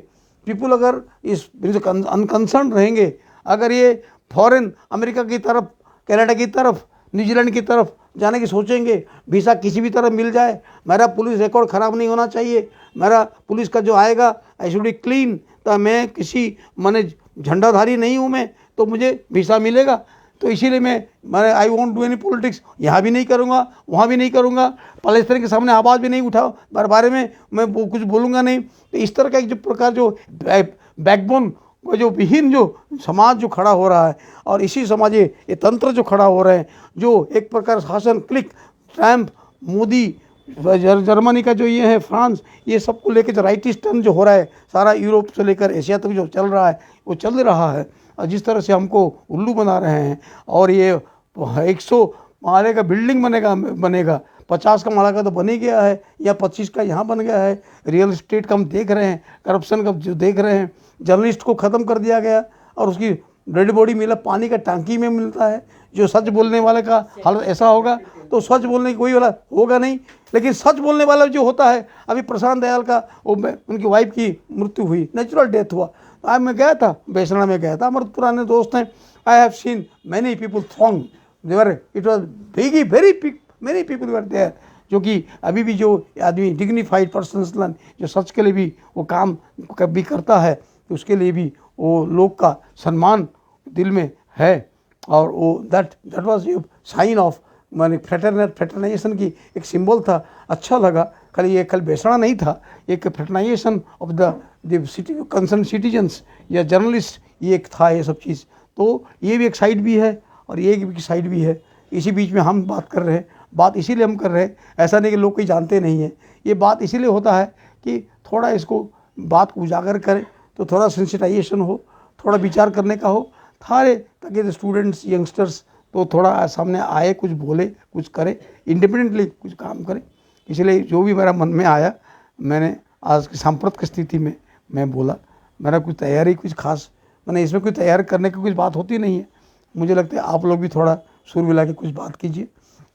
पीपुल अगर इस अनकंसर्न रहेंगे, अगर ये फॉरेन अमेरिका की तरफ, कनाडा की तरफ, न्यूजीलैंड की तरफ जाने की सोचेंगे, वीज़ा किसी भी तरह मिल जाए, मेरा पुलिस रिकॉर्ड ख़राब नहीं होना चाहिए, मेरा पुलिस का जो आएगा आई शुड बी क्लीन, तो मैं किसी माने झंडाधारी नहीं हूँ मैं, तो मुझे वीज़ा मिलेगा। तो इसीलिए मैं I want do any politics, यहाँ भी नहीं करूँगा, वहाँ भी नहीं करूँगा, पैलेस्टाइन के सामने आवाज़ भी नहीं उठाओ, बारे में मैं वो कुछ बोलूँगा नहीं। तो इस तरह का एक जो प्रकार जो बैकबोन जो विहीन जो समाज जो खड़ा हो रहा है, और इसी समाज ये तंत्र जो खड़ा हो रहे हैं, जो एक प्रकार शासन क्लिक ट्रम्प मोदी जर्मनी का जो ये है फ्रांस, ये सबको लेकर जो राइटिस्ट टर्न जो हो रहा है सारा यूरोप से लेकर एशिया तक जो चल रहा है वो चल रहा है। और जिस तरह से हमको उल्लू बना रहे हैं, और ये 100 माले का बिल्डिंग बनेगा 50 का माला का तो बन ही गया है, या 25 का यहाँ बन गया है। रियल इस्टेट का हम देख रहे हैं, करप्शन का जो देख रहे हैं, जर्नलिस्ट को ख़त्म कर दिया गया और उसकी डेड बॉडी मिला पानी का टांकी में मिलता है। जो सच बोलने वाले का हालत ऐसा होगा तो सच बोलने की कोई वाला होगा नहीं। लेकिन सच बोलने वाला जो होता है, अभी प्रशांत दयाल का वो उनकी वाइफ की मृत्यु हुई, नेचुरल डेथ हुआ। आज मैं गया था, बेसना में गया था, हमारे पुराने दोस्त हैं। I have seen many people throng there, it was very many people were there, जो कि अभी भी जो आदमी डिग्निफाइड पर्सन जो सच के लिए भी वो काम कभी करता है, तो उसके लिए भी वो लोग का सम्मान दिल में है। और वो that was you sign of माने फ्रेटरनाइजेशन की एक सिंबल था। अच्छा लगा। खाली ये कल बेसना नहीं था, एक fraternisation of the city concern citizens या जर्नलिस्ट, ये एक था ये सब चीज़। तो ये भी एक साइड भी है और ये भी साइड भी है। इसी बीच में हम बात कर रहे हैं। बात इसीलिए हम कर रहे हैं, ऐसा नहीं कि लोग कोई जानते नहीं हैं। ये बात इसीलिए होता है कि थोड़ा इसको बात को उजागर करें, तो थोड़ा सेंसिटाइजेशन हो, थोड़ा विचार करने का हो थारे, ताकि स्टूडेंट्स यंगस्टर्स तो थोड़ा सामने आए, कुछ बोले, कुछ करे, इंडिपेंडेंटली कुछ काम करें। इसलिए जो भी मेरा मन में आया मैंने आज की सांप्रत की स्थिति में मैं बोला। मेरा कुछ तैयारी कुछ खास मैंने इसमें कोई तैयार करने की कुछ बात होती नहीं है। मुझे लगता है आप लोग भी थोड़ा सुर मिला के कुछ बात कीजिए।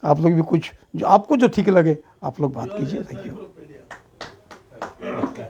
आप लोग भी कुछ जो आपको जो ठीक लगे आप लोग बात कीजिए। Thank you.